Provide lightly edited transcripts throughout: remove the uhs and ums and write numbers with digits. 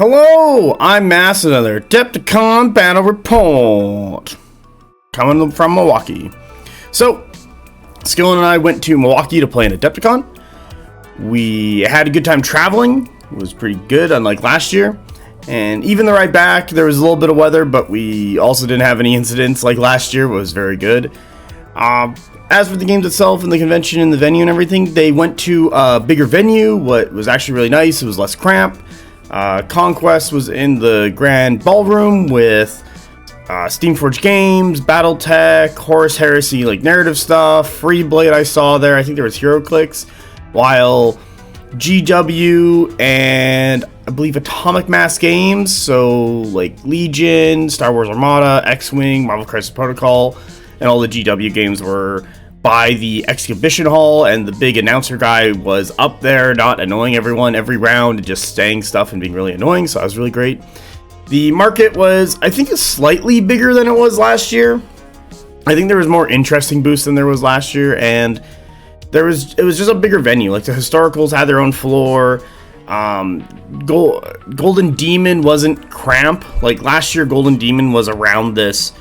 Hello, I'm Mass, another Adepticon Battle Report. Coming from Milwaukee. So, Skillin and I went to Milwaukee to play an Adepticon. We had a good time traveling. It was pretty good, unlike last year. And even the ride back, there was a little bit of weather, but we also didn't have any incidents like last year. It was very good. As for the games itself and the convention and the venue and everything, they went to a bigger venue, what was actually really nice. It was less cramped. Conquest was in the grand ballroom with Steamforged Games, Battletech, Horus Heresy, like narrative stuff, Free Blade I saw there. I think there was HeroClix, while GW and I believe Atomic Mass Games, so like Legion, Star Wars Armada, X-Wing, Marvel Crisis Protocol, and all the GW games were by the exhibition hall, and the big announcer guy was up there, not annoying everyone every round, just saying stuff and being really annoying, so that was really great. The market was, I think, slightly bigger than it was last year. I think there was more interesting booths than there was last year, and it was just a bigger venue. Like the historicals had their own floor. Golden Demon wasn't cramp. Like last year, Golden Demon was around this,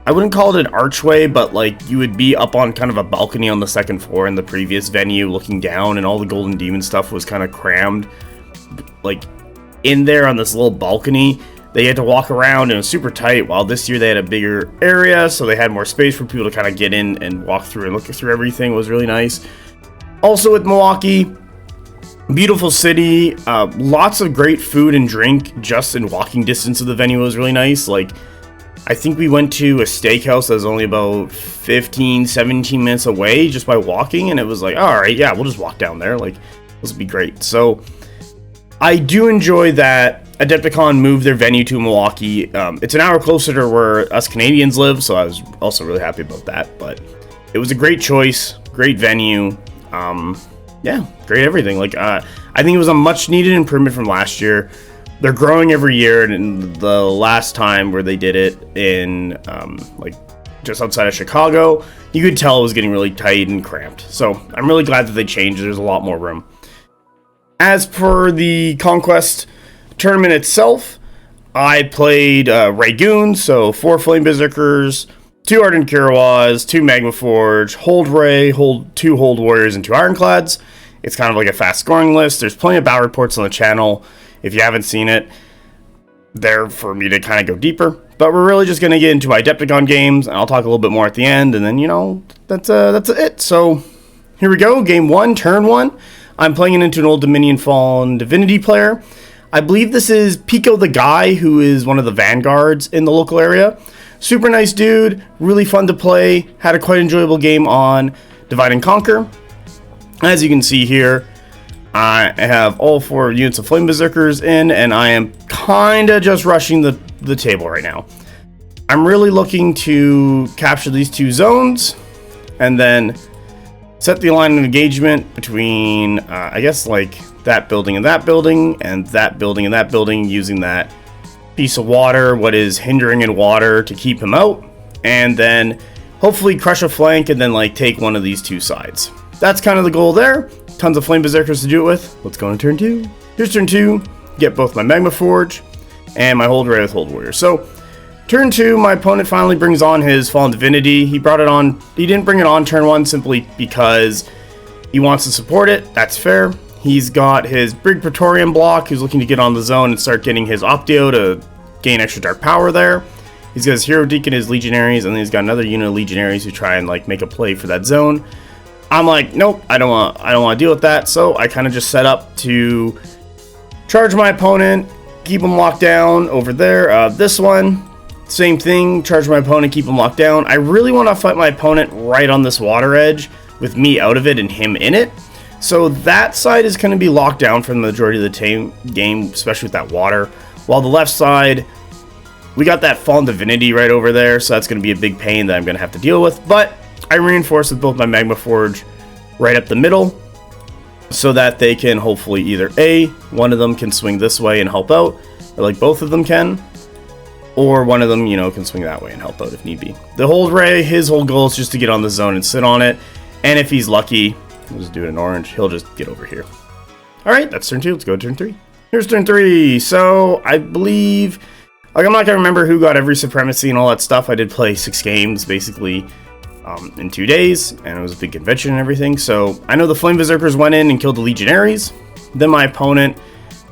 I wouldn't call it an archway, but like you would be up on kind of a balcony on the second floor in the previous venue looking down, and all the Golden Demon stuff was kind of crammed like in there on this little balcony. They had to walk around and it was super tight, while this year they had a bigger area, so they had more space for people to kind of get in and walk through and look through everything. It was really nice. Also with Milwaukee, beautiful city, lots of great food and drink just in walking distance of the venue. Was really nice. Like I think we went to a steakhouse that was only about 15-17 minutes away just by walking, and it was like, all right, yeah, we'll just walk down there. Like, this will be great. So I do enjoy that Adepticon moved their venue to Milwaukee. It's an hour closer to where us Canadians live, so I was also really happy about that. But it was a great choice, great venue. Yeah, great everything. Like, I think it was a much needed improvement from last year. They're growing every year, and the last time where they did it in like just outside of Chicago, you could tell it was getting really tight and cramped. So I'm really glad that they changed. There's a lot more room. As per the Conquest tournament itself, I played Raygoon, so 4 Flame Berserkers, 2 Ardent Kirawas, 2 Magma Forge, Hold Ray, 2 Hold Warriors, and 2 Ironclads. It's kind of like a fast scoring list. There's plenty of battle reports on the channel. If you haven't seen it, there for me to kind of go deeper. But we're really just going to get into my Adepticon games, and I'll talk a little bit more at the end, and then, you know, that's it. So, here we go. Game 1, turn 1. I'm playing it into an Old Dominion Fallen Divinity player. I believe this is Pico the Guy, who is one of the vanguards in the local area. Super nice dude, really fun to play. Had a quite enjoyable game on Divide and Conquer. As you can see here, I have all 4 units of Flame Berserkers in, and I am kind of just rushing the table right now. I'm really looking to capture these 2 zones, and then set the line of engagement between, I guess, like that building and that building, and that building and that building, using that piece of water, what is hindering in water, to keep him out, and then hopefully crush a flank and then like take one of these 2 sides. That's kind of the goal there. Tons of Flame Berserkers to do it with. Let's go on turn 2. Here's turn 2. Get both my Magma Forge and my Hold Ray with Hold Warrior. So, turn 2, my opponent finally brings on his Fallen Divinity. He didn't bring it on turn 1 simply because he wants to support it. That's fair. He's got his Brig Praetorian block, who's looking to get on the zone and start getting his Optio to gain extra dark power there. He's got his Hero Deacon, his Legionaries, and then he's got another unit of Legionaries who try and like make a play for that zone. I'm like, nope, I don't want to deal with that. So I kind of just set up to charge my opponent, keep him locked down over there. This one, same thing, charge my opponent, keep him locked down. I really want to fight my opponent right on this water edge with me out of it and him in it. So that side is going to be locked down for the majority of the game, especially with that water. While the left side, we got that Fallen Divinity right over there, so that's going to be a big pain that I'm going to have to deal with. But I reinforce with both my Magma Forge right up the middle, so that they can hopefully either A, one of them can swing this way and help out, or like both of them can, or one of them, you know, can swing that way and help out if need be. The Hold Ray, his whole goal is just to get on the zone and sit on it, and if he's lucky, we'll just do it in orange, he'll just get over here. Alright, that's turn 2, let's go to turn 3. Here's turn 3. So I believe, like, I'm not gonna remember who got every supremacy and all that stuff. I did play 6 games basically in 2 days, and it was a big convention and everything. So I know the Flame Berserkers went in and killed the Legionaries. Then my opponent,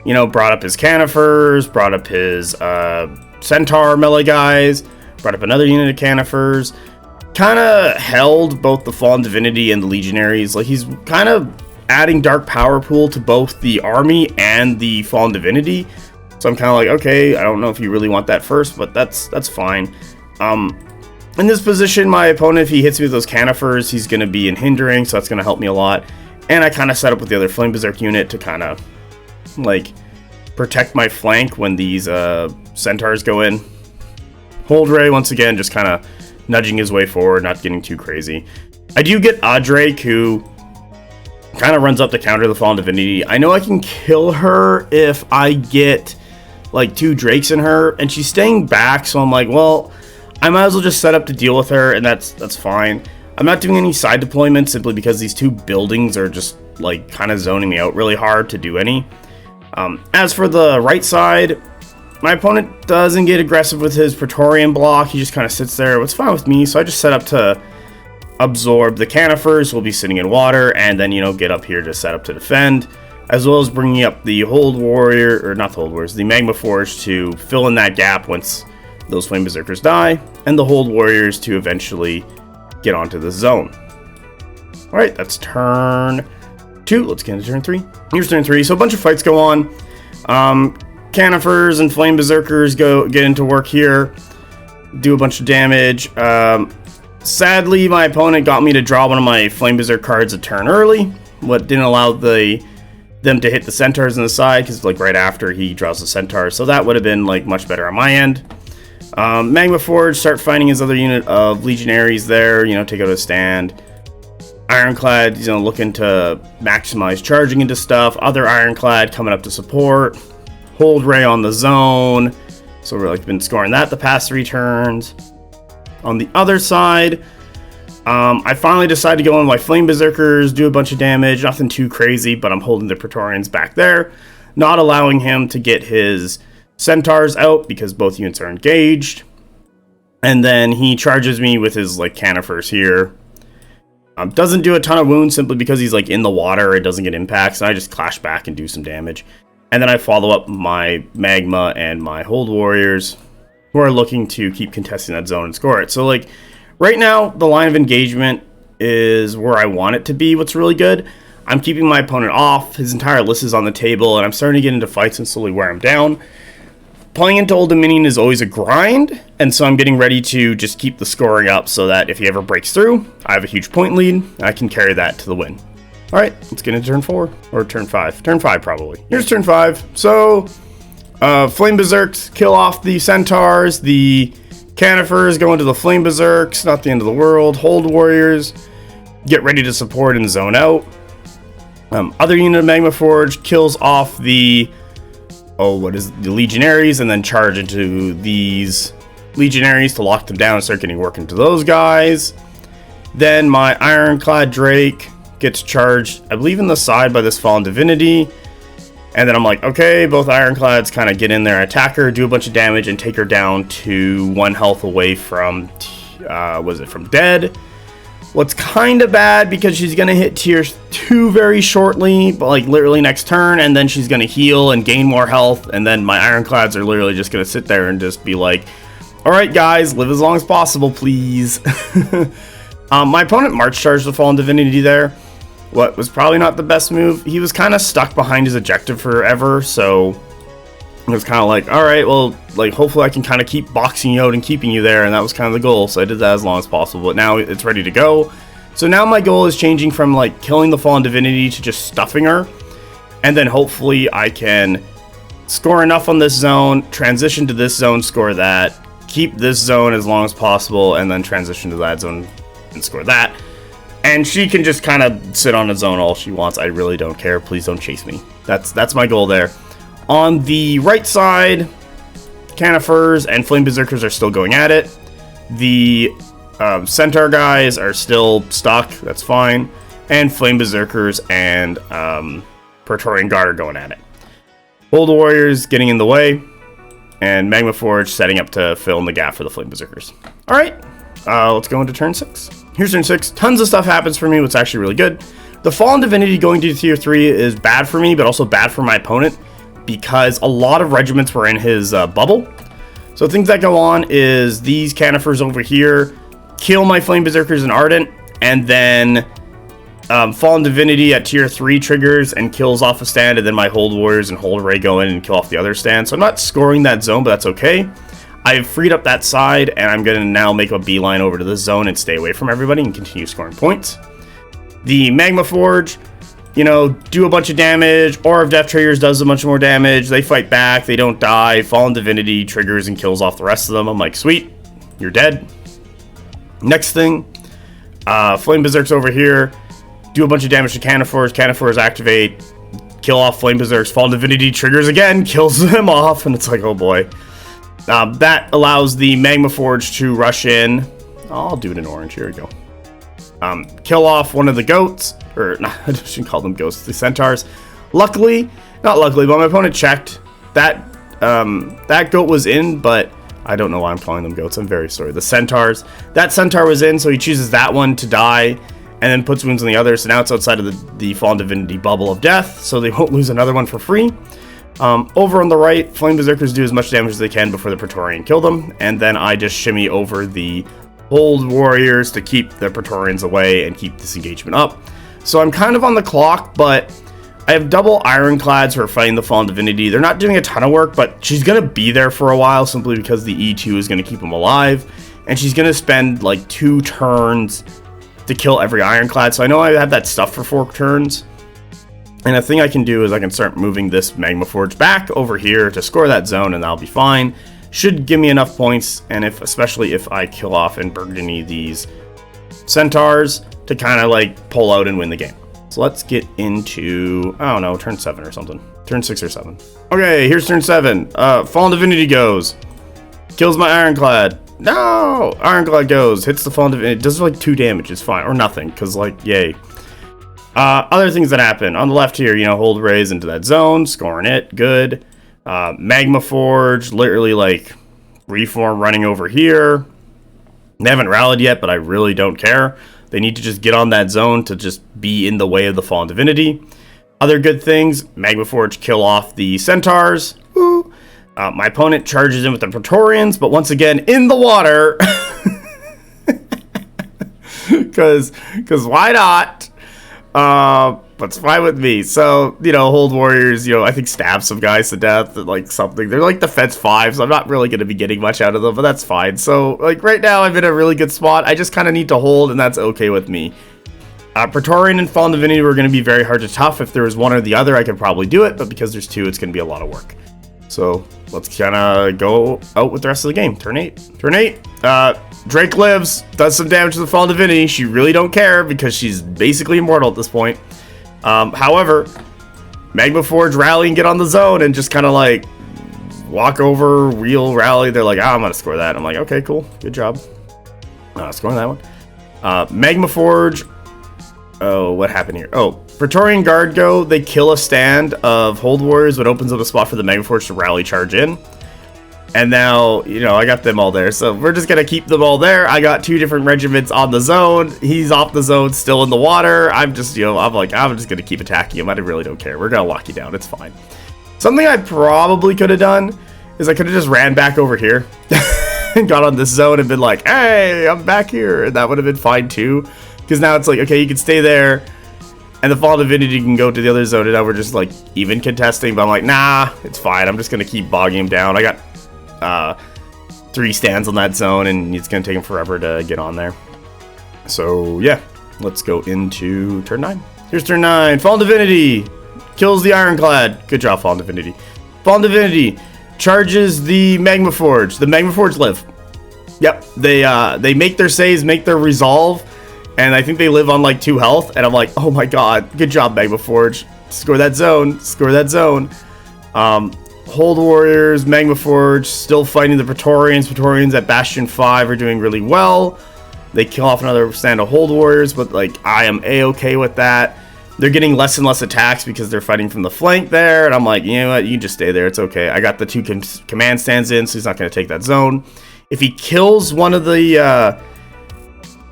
you know, brought up his Canifers, brought up his Centaur melee guys, brought up another unit of Canifers, kind of held both the Fallen Divinity and the Legionaries. Like, he's kind of adding Dark Power Pool to both the army and the Fallen Divinity. So I'm kind of like, okay, I don't know if you really want that first, but that's fine. In this position, my opponent, if he hits me with those Canifers, he's going to be in hindering, so that's going to help me a lot. And I kind of set up with the other Flame Berserk unit to kind of, like, protect my flank when these Centaurs go in. Hold Ray, once again, just kind of nudging his way forward, not getting too crazy. I do get Adrake, who kind of runs up to counter the Fallen Divinity. I know I can kill her if I get, like, 2 Drakes in her, and she's staying back, so I'm like, well, I might as well just set up to deal with her, and that's fine. I'm not doing any side deployments simply because these 2 buildings are just, like, kind of zoning me out really hard to do any. As for the right side, my opponent doesn't get aggressive with his Praetorian block. He just kind of sits there. It's fine with me, so I just set up to absorb the Canifers. We'll be sitting in water, and then, you know, get up here to set up to defend, as well as bringing up the Hold Warrior, or not the Hold Warriors, the Magma Forge to fill in that gap once those Flame Berserkers die, and the Hold Warriors to eventually get onto the zone. Alright, that's turn 2. Let's get into turn 3. Here's turn 3. So a bunch of fights go on. Canifers and Flame Berserkers get into work here, do a bunch of damage. Sadly, my opponent got me to draw one of my Flame Berserk cards a turn early, what didn't allow them to hit the Centaurs on the side, because, like, right after he draws the Centaur, so that would have been, like, much better on my end. Magma Forge, start finding his other unit of Legionaries there, you know, take out a stand. Ironclad, you know, looking to maximize charging into stuff. Other Ironclad coming up to support. Hold Ray on the zone. So we're, like, been scoring that the past 3 turns. On the other side, I finally decided to go on my Flame Berserkers, do a bunch of damage. Nothing too crazy, but I'm holding the Praetorians back there, not allowing him to get his Centaurs out because both units are engaged. And then he charges me with his, like, Canifers here. Doesn't do a ton of wounds simply because he's, like, in the water. It doesn't get impacts, and I just clash back and do some damage. And then I follow up my Magma and my Hold Warriors, who are looking to keep contesting that zone and score it. So, like, right now, the line of engagement is where I want it to be. What's really good, I'm keeping my opponent off. His entire list is on the table, and I'm starting to get into fights and slowly wear him down. Playing into Old Dominion is always a grind, and so I'm getting ready to just keep the scoring up so that if he ever breaks through, I have a huge point lead, and I can carry that to the win. Alright, let's get into turn 4, or turn 5. Turn 5, probably. Here's turn 5. So, Flame Berserks kill off the Centaurs, the Canifers go into the Flame Berserks, not the end of the world. Hold Warriors get ready to support and zone out. Other unit of Magma Forge kills off the the Legionaries, and then charge into these Legionaries to lock them down and start getting work into those guys. Then my Ironclad Drake gets charged, I believe, in the side by this Fallen Divinity. And then I'm like, okay, both Ironclads kind of get in there, attack her, do a bunch of damage, and take her down to 1 health away from, from dead. What's kind of bad, because she's going to hit tier 2 very shortly, but, like, literally next turn, and then she's going to heal and gain more health, and then my Ironclads are literally just going to sit there and just be like, alright guys, live as long as possible, please. My opponent March charged the Fallen Divinity there. What was probably not the best move. He was kind of stuck behind his objective forever, so it was kind of like, alright, well, like, hopefully I can kind of keep boxing you out and keeping you there, and that was kind of the goal, so I did that as long as possible, but now it's ready to go. So now my goal is changing from, like, killing the Fallen Divinity to just stuffing her, and then hopefully I can score enough on this zone, transition to this zone, score that, keep this zone as long as possible, and then transition to that zone and score that. And she can just kind of sit on a zone all she wants. I really don't care. Please don't chase me. That's my goal there. On the right side, Canifers and Flame Berserkers are still going at it. The Centaur guys are still stuck. That's fine. And Flame Berserkers and Praetorian Guard are going at it. Hold Warriors getting in the way, and Magma Forge setting up to fill in the gap for the Flame Berserkers. Alright, let's go into turn 6. Here's turn 6. Tons of stuff happens for me, what's actually really good. The Fallen Divinity going to tier 3 is bad for me, but also bad for my opponent, because a lot of regiments were in his bubble. So things that go on is these Canifers over here kill my Flame Berserkers and Ardent, and then Fallen Divinity at tier 3 triggers and kills off a stand, and then my Hold Warriors and Hold Ray go in and kill off the other stand. So I'm not scoring that zone, but that's okay. I've freed up that side, and I'm going to now make a beeline over to this zone and stay away from everybody and continue scoring points. The Magma Forge, you know, do a bunch of damage. Aura of Death triggers, does a bunch more damage. They fight back, they don't die. Fallen Divinity triggers and kills off the rest of them. I'm like, sweet, you're dead. Next thing, Flame Berserks over here. Do a bunch of damage to Canifers. Canifers activate, kill off Flame Berserks. Fallen Divinity triggers again, kills them off, and it's like, oh boy. That allows the Magma Forge to rush in. I'll do it in orange. Here we go. Kill off one of the goats, or not, I shouldn't call them ghosts, the centaurs. Luckily, not luckily, but my opponent checked that that goat was in, but I don't know why I'm calling them goats. I'm very sorry. The centaurs. That centaur was in, so he chooses that one to die, and then puts wounds on the other. So now it's outside of the Fallen Divinity bubble of death, so they won't lose another one for free. Over on the right, Flame Berserkers do as much damage as they can before the Praetorian kill them, and then I just shimmy over the Hold Warriors to keep the Praetorians away and keep this engagement up. So I'm kind of on the clock, but I have double Ironclads who are fighting the Fallen Divinity. They're not doing a ton of work, but she's going to be there for a while simply because the E2 is going to keep them alive, and she's going to spend like 2 turns to kill every Ironclad. So I know I have that stuff for 4 turns. And a thing I can do is I can start moving this Magma Forge back over here to score that zone, and that'll be fine. Should give me enough points, and especially if I kill off and burgundy these centaurs to kind of like pull out and win the game. So let's get into, I don't know, turn 7 or something. Turn 6 or 7. Okay, here's turn 7. Fallen Divinity goes. Kills my Ironclad. No! Ironclad goes. Hits the Fallen Divinity. It does like 2 damage. It's fine. Or nothing, because like, yay. Other things that happen. On the left here, you know, Hold Rays into that zone. Scoring it. Good. Magma Forge. Literally like reform running over here. They haven't rallied yet, but I really don't care. They need to just get on that zone to just be in the way of the Fallen Divinity. Other good things, Magma Forge kill off the Centaurs. Woo. My opponent charges in with the Praetorians, but once again, in the water. Because why not? But it's fine with me. So, you know, Hold Warriors, you know, I think stab some guys to death and like something. They're like defense 5, so I'm not really going to be getting much out of them, but that's fine. So, like, right now I'm in a really good spot. I just kind of need to hold, and that's okay with me. Praetorian and Fallen Divinity were going to be very hard to tough. If there was one or the other, I could probably do it, but because there's 2, it's going to be a lot of work. So, let's kind of go out with the rest of the game. Turn 8. Turn 8. Drake lives, does some damage to the Fallen Divinity. She really don't care because she's basically immortal at this point. However, Magma Forge rally and get on the zone and just kind of like walk over, wheel, rally. They're like, I'm going to score that. I'm like, okay, cool. Good job. Scoring that one. Magma Forge. Oh, what happened here? Oh, Praetorian Guard go. They kill a stand of Hold Warriors, but opens up a spot for the Magma Forge to rally charge in. And now, you know, I got them all there. So we're just going to keep them all there. I got 2 different regiments on the zone. He's off the zone, still in the water. I'm just, you know, I'm just going to keep attacking him. I really don't care. We're going to lock you down. It's fine. Something I probably could have done is I could have just ran back over here and got on this zone and been like, hey, I'm back here. And that would have been fine too. Because now it's like, okay, you can stay there. And the Fallen Divinity can go to the other zone. And now we're just like even contesting. But I'm like, nah, it's fine. I'm just going to keep bogging him down. I got 3 stands on that zone, and it's gonna take him forever to get on there. So yeah, let's go into turn 9. Here's turn 9. Fallen Divinity kills the Ironclad. Good job, Fallen Divinity. Fallen Divinity charges the Magma Forge. The Magma Forge live. Yep, they make their saves, make their resolve, and I think they live on like 2 health. And I'm like, oh my god, good job, Magma Forge. Score that zone. Score that zone. Hold Warriors, Magma Forge, still fighting the Praetorians. Praetorians at Bastion 5 are doing really well. They kill off another stand of Hold Warriors, but like I am a-okay with that. They're getting less and less attacks because they're fighting from the flank there. And I'm like, you know what? You just stay there. It's okay. I got the 2 command stands in, so he's not going to take that zone. If he kills one of the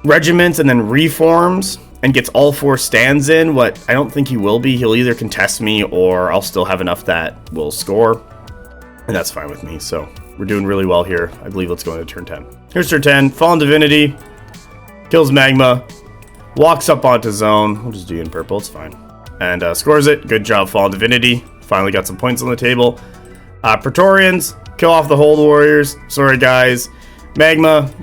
regiments and then reforms and gets all 4 stands in, what I don't think he will be, he'll either contest me or I'll still have enough that will score. And that's fine with me. So we're doing really well here. I believe let's go into turn 10. Here's turn 10. Fallen Divinity. Kills Magma. Walks up onto zone. We'll just do it in purple. It's fine. And scores it. Good job, Fallen Divinity. Finally got some points on the table. Praetorians. Kill off the Hold Warriors. Sorry, guys. Magma.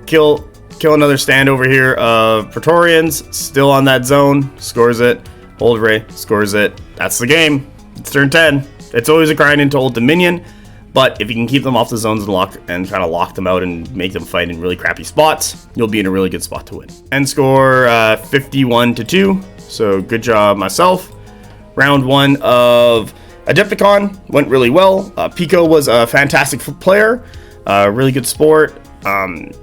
Kill another stand over here of Praetorians. Still on that zone. Scores it. Hold Ray. Scores it. That's the game. It's turn 10. It's always a grind into Old Dominion. But if you can keep them off the zones and kind of lock them out and make them fight in really crappy spots, you'll be in a really good spot to win. End score 51-2. So good job myself. Round 1 of Adepticon went really well. Pico was a fantastic player, really good sport.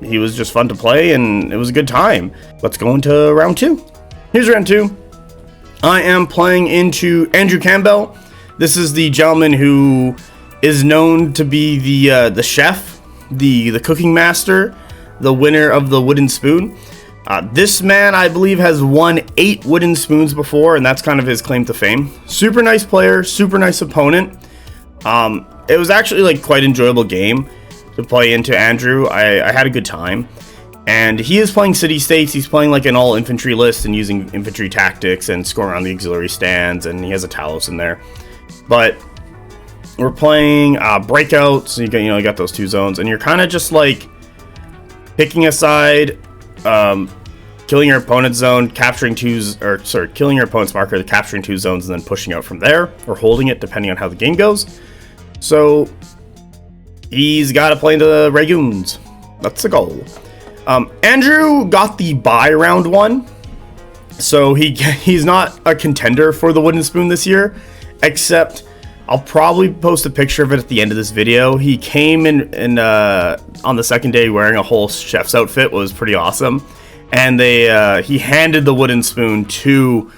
He was just fun to play and it was a good time. Let's go into round 2. Here's round 2. I am playing into Andrew Campbell. This is the gentleman who is known to be the chef, the cooking master, the winner of the wooden spoon. This man, I believe, has won 8 wooden spoons before, and that's kind of his claim to fame. Super nice player, super nice opponent. It was actually like quite an enjoyable game to play into Andrew. I had a good time. And he is playing city states. He's playing like an all infantry list and using infantry tactics and scoring on the auxiliary stands, and he has a Talos in there. But we're playing breakouts, so you got those 2 zones, and you're kind of just like picking a side, killing your opponent's zone, killing your opponent's marker, capturing 2 zones, and then pushing out from there, or holding it depending on how the game goes. So he's got to play into the Ragoons. That's the goal. Andrew got the bye round 1, so he's not a contender for the wooden spoon this year, except I'll probably post a picture of it at the end of this video. He came in on the second day wearing a whole chef's outfit. It was pretty awesome. And he handed the wooden spoon to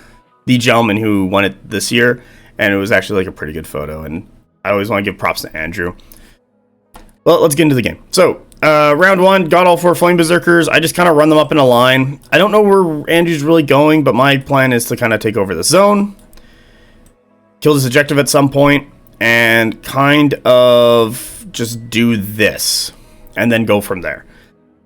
the gentleman who won it this year. And it was actually like a pretty good photo. And I always want to give props to Andrew. Well, let's get into the game. So, round 1, got all 4 Flame Berserkers. I just kind of run them up in a line. I don't know where Andrew's really going, but my plan is to kind of take over the zone, kill this objective at some point, and kind of just do this, and then go from there.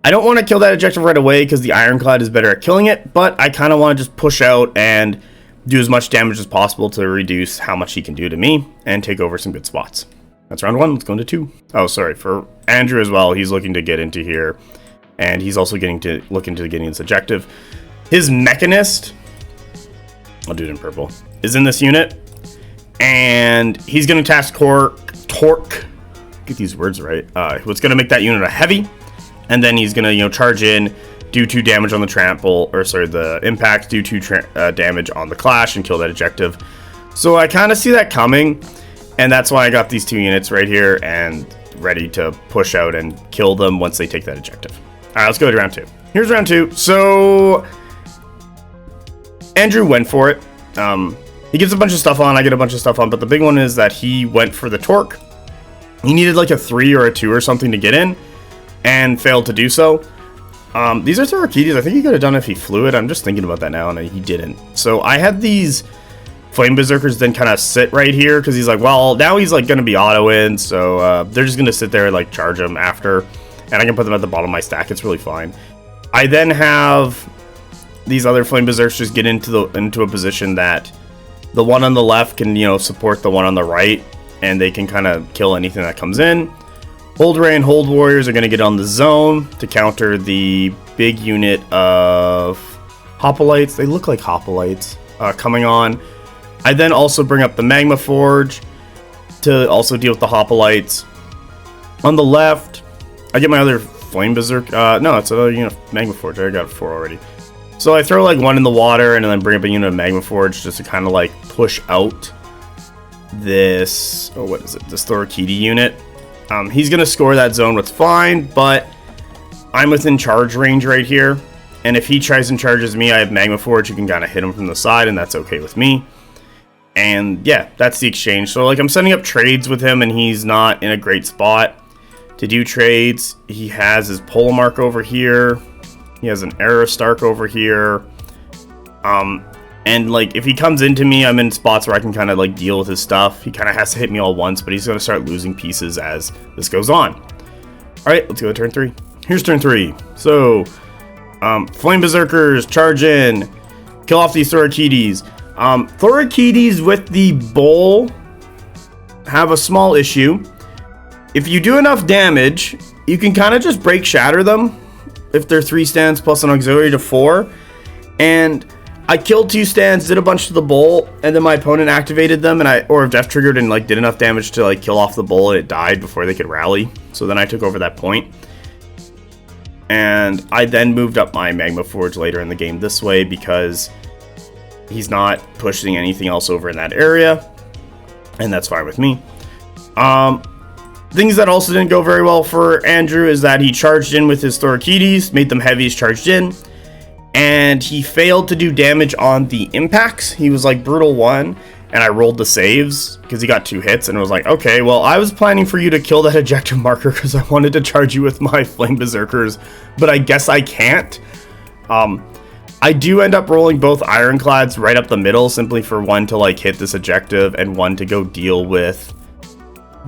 I don't want to kill that objective right away because the Ironclad is better at killing it, but I kind of want to just push out and do as much damage as possible to reduce how much he can do to me and take over some good spots. That's round 1. Let's go into 2. Oh, sorry. For Andrew as well, he's looking to get into here, and he's also look into getting this objective. His Mechanist, I'll do it in purple, is in this unit. And he's going to task Torque, get these words right, what's going to make that unit a heavy, and then he's going to, charge in, do 2 damage on the the impact, do 2 damage on the clash, and kill that objective. So I kind of see that coming, and that's why I got these 2 units right here, and ready to push out and kill them once they take that objective. Alright, let's go to round 2. Here's round 2. So Andrew went for it. He gets a bunch of stuff on, I get a bunch of stuff on, but the big one is that he went for the Torque. He needed like a 3 or a 2 or something to get in, and failed to do so. These are Thorokidis. I think he could have done it if he flew it. I'm just thinking about that now, and he didn't. So I had these Flame Berserkers then kind of sit right here, because he's like, well, now he's like going to be auto-in, so they're just going to sit there and like charge him after, and I can put them at the bottom of my stack. It's really fine. I then have these other Flame Berserkers get into a position that the one on the left can, support the one on the right, and they can kind of kill anything that comes in. Hold Ray and Hold Warriors are going to get on the zone to counter the big unit of Hoplites. They look like Hoplites coming on. I then also bring up the Magma Forge to also deal with the Hoplites. On the left, I get my other Flame Berserk. No, it's a Magma Forge. I got 4 already. So I throw like 1 in the water and then bring up a unit of Magma Forge just to kind of like push out this, this Thorokidi unit. He's going to score that zone, which is fine, but I'm within charge range right here. And if he tries and charges me, I have Magma Forge who can kind of hit him from the side, and that's okay with me. And yeah, that's the exchange. So like I'm setting up trades with him, and he's not in a great spot to do trades. He has his pole mark over here. He has an Era Stark over here. And like if he comes into me, I'm in spots where I can kind of like deal with his stuff. He kind of has to hit me all once, but he's going to start losing pieces as this goes on. All right, let's go to turn 3. Here's turn 3. So Flame Berserkers, charge in, kill off these Thorakides. Thorakides with the bowl have a small issue. If you do enough damage, you can kind of just break shatter them if they're 3 stands plus an auxiliary to 4. And I killed 2 stands, did a bunch to the bowl, and then my opponent activated them, and or death triggered and like did enough damage to like kill off the bowl, and it died before they could rally. So then I took over that point. And I then moved up my Magma Forge later in the game this way because he's not pushing anything else over in that area. And that's fine with me. Things that also didn't go very well for Andrew is that he charged in with his Thorakides, made them heavies, charged in. And he failed to do damage on the impacts. He was like brutal 1. And I rolled the saves because he got 2 hits, and it was like, okay, well, I was planning for you to kill that ejective marker because I wanted to charge you with my Flame Berserkers, but I guess I can't. I do end up rolling both Ironclads right up the middle, simply for 1 to like hit this ejective and 1 to go deal with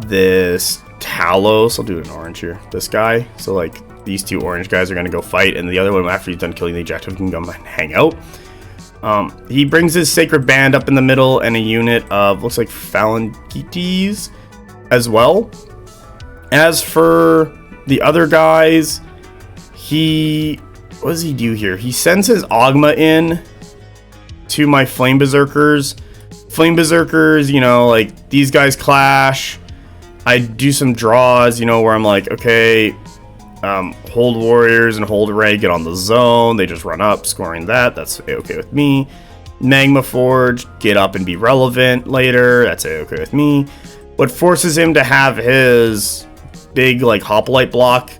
this Talos. I'll do an orange here. This guy. So like these 2 orange guys are going to go fight, and the other one, after he's done killing the ejective, can come and hang out. He brings his Sacred Band up in the middle and a unit of, looks like Phalangites as well. As for the other guys, what does he do here? He sends his Ogma in to my Flame Berserkers. Flame Berserkers, you know, like these guys clash. I do some draws, you know, where I'm like, okay, Hold Warriors and Hold Array get on the zone. They just run up, scoring that. That's okay with me. Magma Forge, get up and be relevant later. That's okay with me. What forces him to have his big, like, Hoplite block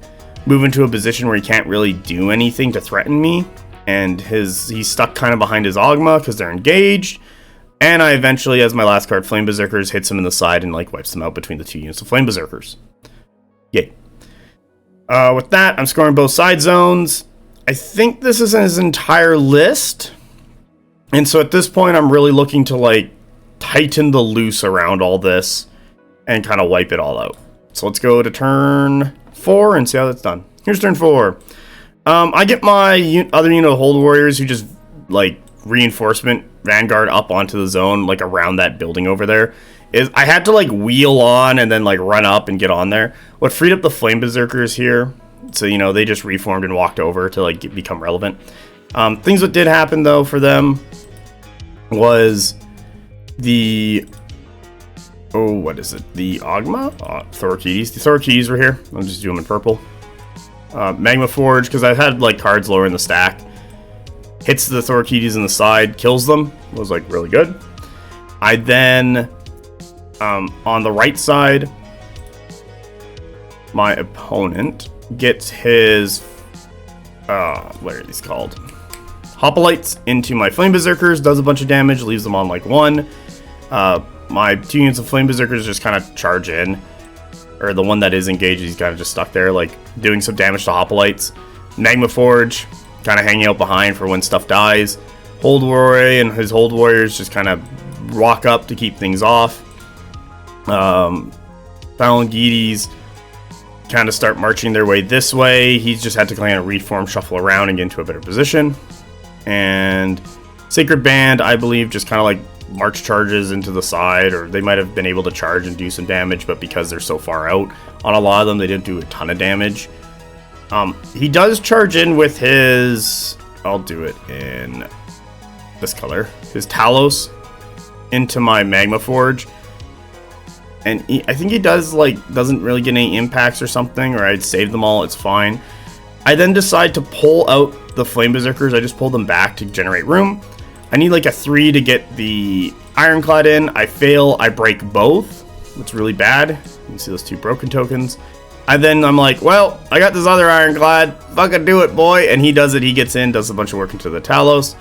move into a position where he can't really do anything to threaten me. And he's stuck kind of behind his Ogma because they're engaged. And I eventually, as my last card, Flame Berserkers, hits him in the side and, like, wipes them out between the 2 units of Flame Berserkers. Yay. With that, I'm scoring both side zones. I think this is his entire list. And so at this point, I'm really looking to, like, tighten the loose around all this and kind of wipe it all out. So let's go to turn 4 and see how that's done. Here's turn 4. I get my other unit of Hold Warriors who just, like, reinforcement Vanguard up onto the zone, like, around that building over there. I had to, like, wheel on and then, like, run up and get on there. What freed up the Flame Berserkers here, so, you know, they just reformed and walked over to, like, become relevant. Things that did happen, though, for them was the... Oh, what is it? The Ogma? Thorakides. The Thorakides were here. I'll just do them in purple. Magma Forge, because I had, like, cards lower in the stack. Hits the Thorakides in the side, kills them. It was, like, really good. I then... on the right side, my opponent gets his, what are these called? Hoplites into my Flame Berserkers, does a bunch of damage, leaves them on like 1. My 2 units of Flame Berserkers just kind of charge in, or the one that is engaged, he's kind of just stuck there, like doing some damage to Hoplites. Magma Forge, kind of hanging out behind for when stuff dies. Hold Warrior and his Hold Warriors just kind of walk up to keep things off. Phalangites kind of start marching their way this way. He's just had to kind of reform, shuffle around, and get into a better position. And Sacred Band, I believe, just kind of like march charges into the side, or they might have been able to charge and do some damage, but because they're so far out on a lot of them, they didn't do a ton of damage. He does charge in with his, I'll do it in this color, his Talos into my Magma Forge. And I think he does, like, doesn't really get any impacts or something, or I'd save them all, it's fine. I then decide to pull out the Flame Berserkers. I just pull them back to generate room. I need like a 3 to get the Ironclad in. I fail, I break both. It's really bad. You can see those 2 broken tokens. I'm like, well, I got this other ironclad. Fucking do it, boy. And he does it. He gets in, does a bunch of work into the Talos.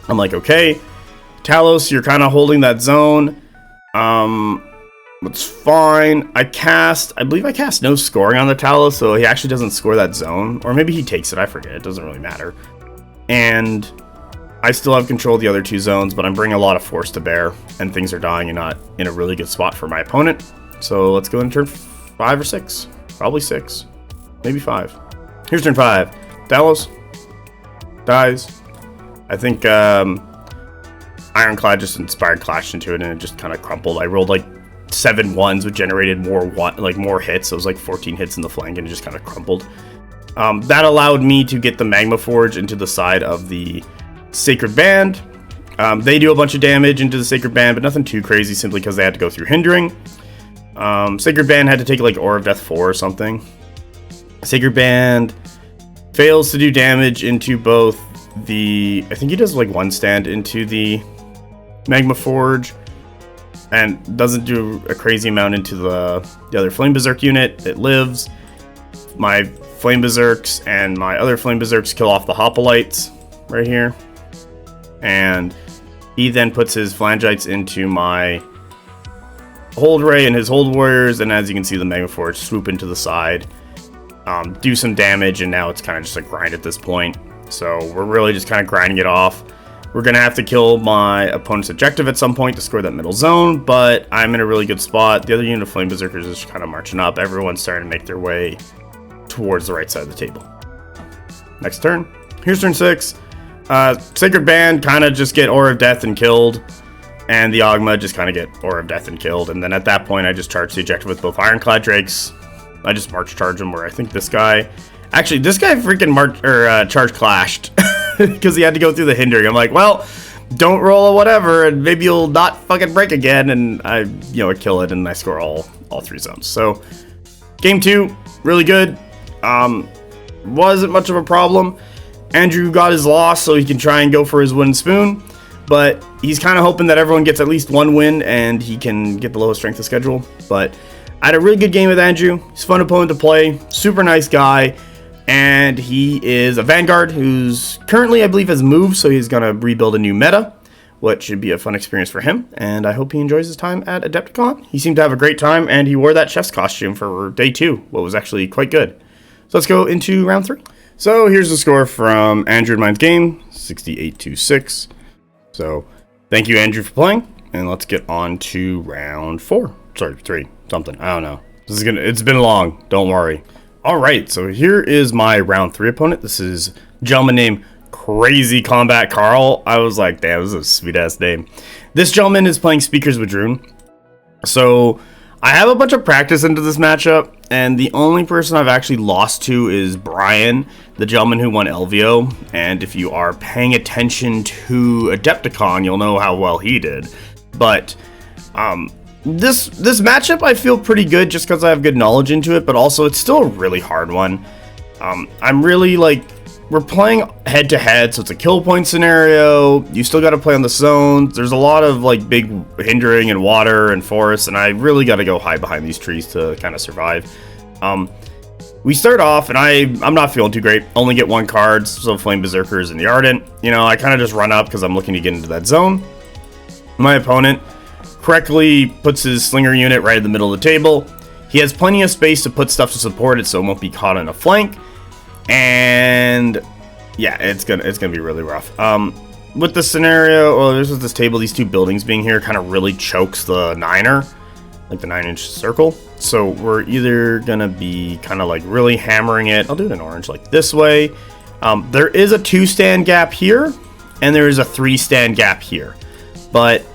I'm like, okay, Talos, you're kind of holding that zone. It's fine. I believe I cast no scoring on the Talos, so he actually doesn't score that zone. Or maybe he takes it, I forget. It doesn't really matter. And I still have control of the other two zones, but I'm bringing a lot of force to bear, and things are dying and not in a really good spot for my opponent. So let's go into turn 5 or 6. Probably 6. Maybe 5. Here's turn 5. Talos dies. I think Ironclad just inspired Clash into it, and it just kind of crumpled. I rolled like 7 1s, which generated more hits. So it was like 14 hits in the flank, and it just kind of crumpled. That allowed me to get the Magma Forge into the side of the Sacred Band. They do a bunch of damage into the Sacred Band, but nothing too crazy, simply because they had to go through hindering. Sacred Band had to take like Aura of Death 4 or something. Sacred Band fails to do damage into both I think he does like 1 stand into the Magma Forge, and doesn't do a crazy amount into the other Flame Berserk unit. It lives. My Flame Berserks and my other Flame Berserks kill off the Hoplites right here. And he then puts his Phalangites into my Hold Ray and his Hold Warriors, and as you can see, the Magma Forge swoop into the side, do some damage, and now it's kind of just a grind at this point. So we're really just kind of grinding it off. We're going to have to kill my opponent's objective at some point to score that middle zone, but I'm in a really good spot. The other unit of Flame Berserkers is kind of marching up. Everyone's starting to make their way towards the right side of the table. Next turn. Here's turn 6. Sacred Band kind of just get Aura of Death and killed, and the Ogma just kind of get Aura of Death and killed. And then at that point, I just charge the objective with both Ironclad Drakes. I just march charge him, where I think this guy freaking charge clashed because he had to go through the hindering. I'm like, well, don't roll a whatever, and maybe you'll not fucking break again. And I kill it, and I score all 3 zones. So game 2, really good. Wasn't much of a problem. Andrew got his loss, so he can try and go for his wooden spoon, but he's kind of hoping that everyone gets at least 1 win and he can get the lowest strength of schedule. But I had a really good game with Andrew. He's a fun opponent to play, super nice guy, and he is a Vanguard who's currently, I believe, has moved, so he's going to rebuild a new meta, which should be a fun experience for him, and I hope he enjoys his time at Adepticon. He seemed to have a great time, and he wore that chef's costume for day 2, what was actually quite good. So let's go into round 3. So here's the score from Andrew and mine's game, 68-6. So thank you, Andrew, for playing, and let's get on to round 4. Sorry, 3, something, I don't know. It's been long, don't worry. All right, so here is my round 3 opponent. This is a gentleman named Crazy Combat Carl. I was like, damn, this is a sweet ass name. This gentleman is playing Speaker's Wadroon. So I have a bunch of practice into this matchup, and the only person I've actually lost to is Brian, the gentleman who won LVO. And if you are paying attention to Adepticon, you'll know how well he did. But this matchup I feel pretty good just because I have good knowledge into it, but also it's still a really hard one. I'm really we're playing head to head, so it's a kill point scenario. You still got to play on the zones. There's a lot of big hindering and water and forest, and I really got to go hide behind these trees to kind of survive. We start off, and I'm not feeling too great. Only get 1 card, so Flame Berserkers and the Ardent. I kind of just run up because I'm looking to get into that zone. My opponent correctly puts his Slinger unit right in the middle of the table. He has plenty of space to put stuff to support it, so it won't be caught in a flank. And yeah, it's gonna be really rough. With the scenario, there's this table, these 2 buildings being here kind of really chokes the 9er, like the 9-inch circle. So we're either gonna be kind of really hammering it. I'll do it in orange, like this way. There is a 2-stand gap here, and there is a 3-stand gap here, but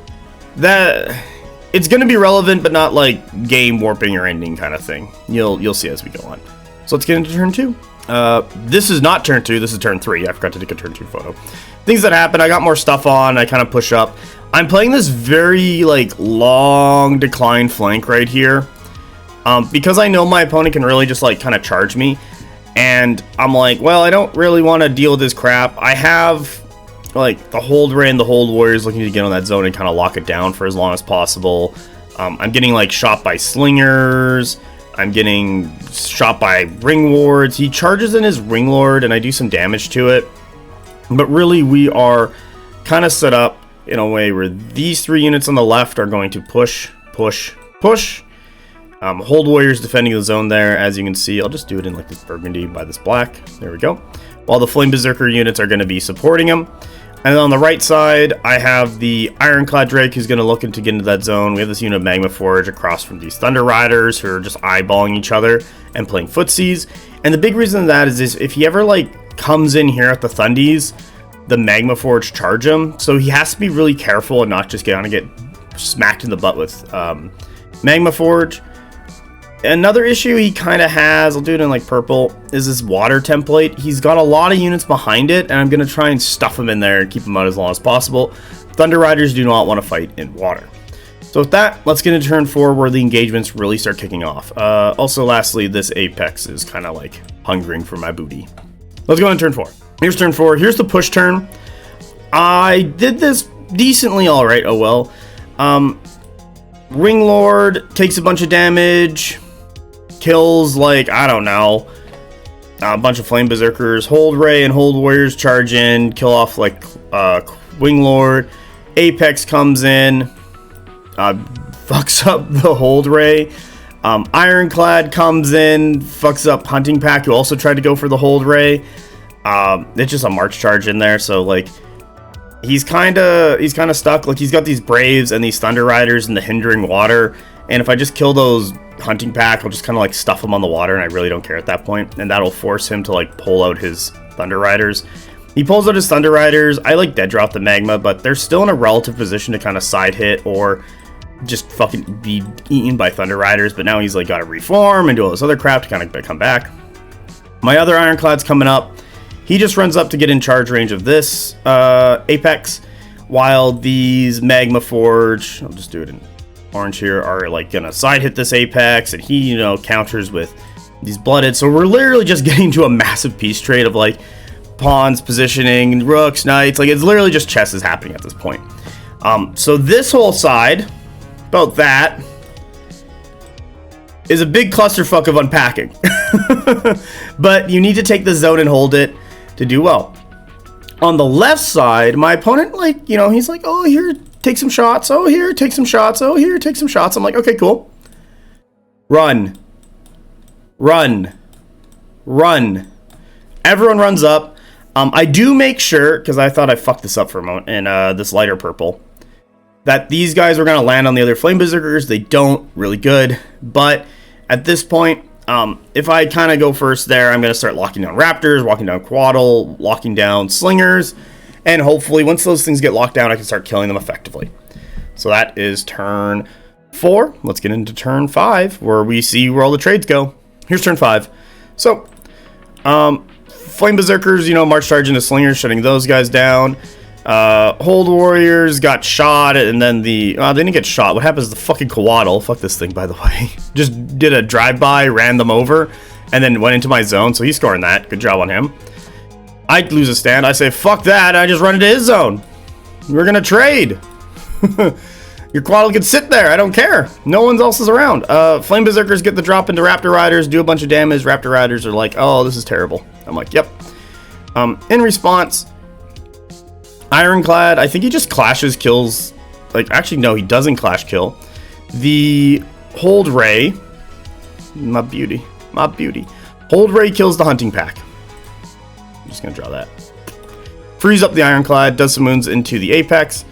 it's gonna be relevant, but not game warping or ending kind of thing. You'll see as we go on. So let's get into turn 2. This is not turn 2, this is turn 3. I forgot to take a turn 2 photo. Things that happen, I got more stuff on, I kind of push up. I'm playing this very, long decline flank right here. Because I know my opponent can really just, kind of charge me. And I'm like, well, I don't really want to deal with this crap. I have, the Hold Ray and the Hold Warriors looking to get on that zone and kind of lock it down for as long as possible. I'm getting, shot by Slingers. I'm getting shot by ring wards. He charges in his ring lord, and I do some damage to it. But really, we are kind of set up in a way where these 3 units on the left are going to push, push, push. Hold warriors defending the zone there, as you can see. I'll just do it in like this burgundy by this black. There we go. While the flame berserker units are going to be supporting him. And then on the right side, I have the Ironclad Drake who's going to look to get into that zone. We have this unit of Magma Forge across from these Thunder Riders who are just eyeballing each other and playing footsies. And the big reason that is if he ever like comes in here at the Thundies, the Magma Forge charge him. So he has to be really careful and not just get smacked in the butt with Magma Forge. Another issue he kind of has, I'll do it in like purple, is this water template. He's got a lot of units behind it, and I'm going to try and stuff him in there and keep him out as long as possible. Thunder Riders do not want to fight in water. So with that, let's get into turn 4 where the engagements really start kicking off. Also, lastly, this Apex is kind of like hungering for my booty. Let's go into turn 4. Here's turn 4. Here's the push turn. I did this decently alright, oh well. Ring Lord takes a bunch of damage. Kills, like, I don't know, a bunch of Flame Berserkers. Hold Ray and Hold Warriors charge in, kill off, like, Wing Lord. Apex comes in, fucks up the Hold Ray. Ironclad comes in, fucks up Hunting Pack, who also tried to go for the Hold Ray. It's just a March charge in there, so, like, he's kind of stuck. Like, he's got these Braves and these Thunder Riders in the hindering water, and if I just kill those Hunting Pack, I'll just kind of like stuff him on the water, and I really don't care at that point, and that'll force him to like pull out his Thunder Riders. He pulls out his Thunder Riders. I like dead drop the Magma, but they're still in a relative position to kind of side hit or just fucking be eaten by Thunder Riders, but now he's like got to reform and do all this other crap to kind of come back. My other Ironclad's coming up. He just runs up to get in charge range of this Apex, while these Magma Forge, I'll just do it in orange here, are like gonna side hit this Apex, and he, you know, counters with these Blooded. So we're literally just getting to a massive piece trade of like pawns positioning, rooks, knights. Like, it's literally just chess is happening at this point. So this whole side, about that, is a big clusterfuck of unpacking. But you need to take the zone and hold it to do well. On the left side, my opponent, like, you know, he's like, oh, here, take some shots. Oh, here, take some shots. Oh, here, take some shots. I'm like, okay, cool. Run. Run. Run. Everyone runs up. I do make sure, because I thought I fucked this up for a moment, in this lighter purple, that these guys were going to land on the other Flame Berserkers. They don't. Really good. But at this point, if I kind of go first there, I'm going to start locking down Raptors, locking down Quaddle, locking down Slingers, and hopefully once those things get locked down, I can start killing them effectively. So that is turn 4. Let's get into turn 5, where we see where all the trades go. Here's turn 5. So, Flame Berserkers, you know, march charge into Slingers, shutting those guys down. Hold Warriors got shot, and then they didn't get shot. What happens to the fucking Quaddle? Fuck this thing, by the way. Just did a drive-by, ran them over, and then went into my zone, so he's scoring that. Good job on him. I lose a stand. I say, fuck that. I just run into his zone. We're gonna trade. Your Quaddle can sit there. I don't care. No one else is around. Flame Berserkers get the drop into Raptor Riders, do a bunch of damage. Raptor Riders are like, oh, this is terrible. I'm like, yep. In response, Ironclad, I think he just clashes, kills. Like, actually, no, he doesn't clash kill. The Hold Ray, my beauty. Hold Ray kills the Hunting Pack. I'm just gonna draw that. Frees up the Ironclad, does some wounds into the Apex.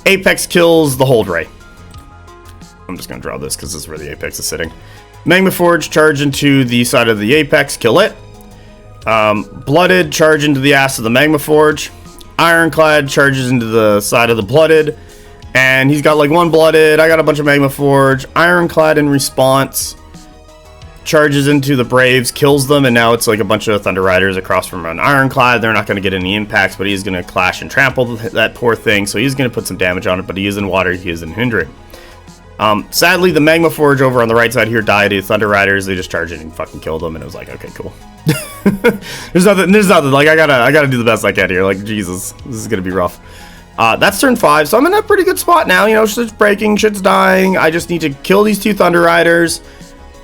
Apex kills the Hold Ray. I'm just gonna draw this because this is where the Apex is sitting. Magma Forge charge into the side of the Apex, kill it. Blooded charge into the ass of the Magma Forge. Ironclad charges into the side of the Blooded, and he's got like one Blooded. I got a bunch of Magma Forge. Ironclad in response charges into the Braves, kills them, and now it's like a bunch of Thunder Riders across from an Ironclad. They're not going to get any impacts, but he's going to clash and trample that poor thing, so he's going to put some damage on it, but he is in water, he is in hindering. Sadly, the Magma Forge over on the right side here died to Thunder Riders. They just charged in and fucking killed them, and it was like, okay, cool. There's nothing, like, I gotta do the best I can here, like, Jesus, this is gonna be rough. That's turn 5, so I'm in a pretty good spot now, you know, shit's breaking, shit's dying. I just need to kill these 2 Thunder Riders,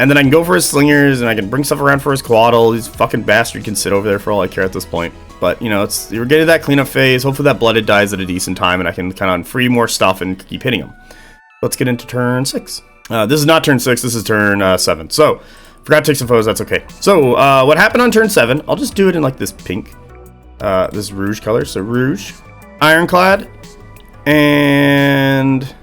And then I can go for his slingers, and I can bring stuff around for his quaddle. This fucking bastard can sit over there for all I care at this point. But, you know, we're getting that cleanup phase. Hopefully that blooded dies at a decent time, and I can kind of free more stuff and keep hitting him. Let's get into turn 6. This is not turn 6, this is turn 7. So, forgot to take some photos, that's okay. So, what happened on turn 7, I'll just do it in like this pink, this rouge color. So, rouge, ironclad, and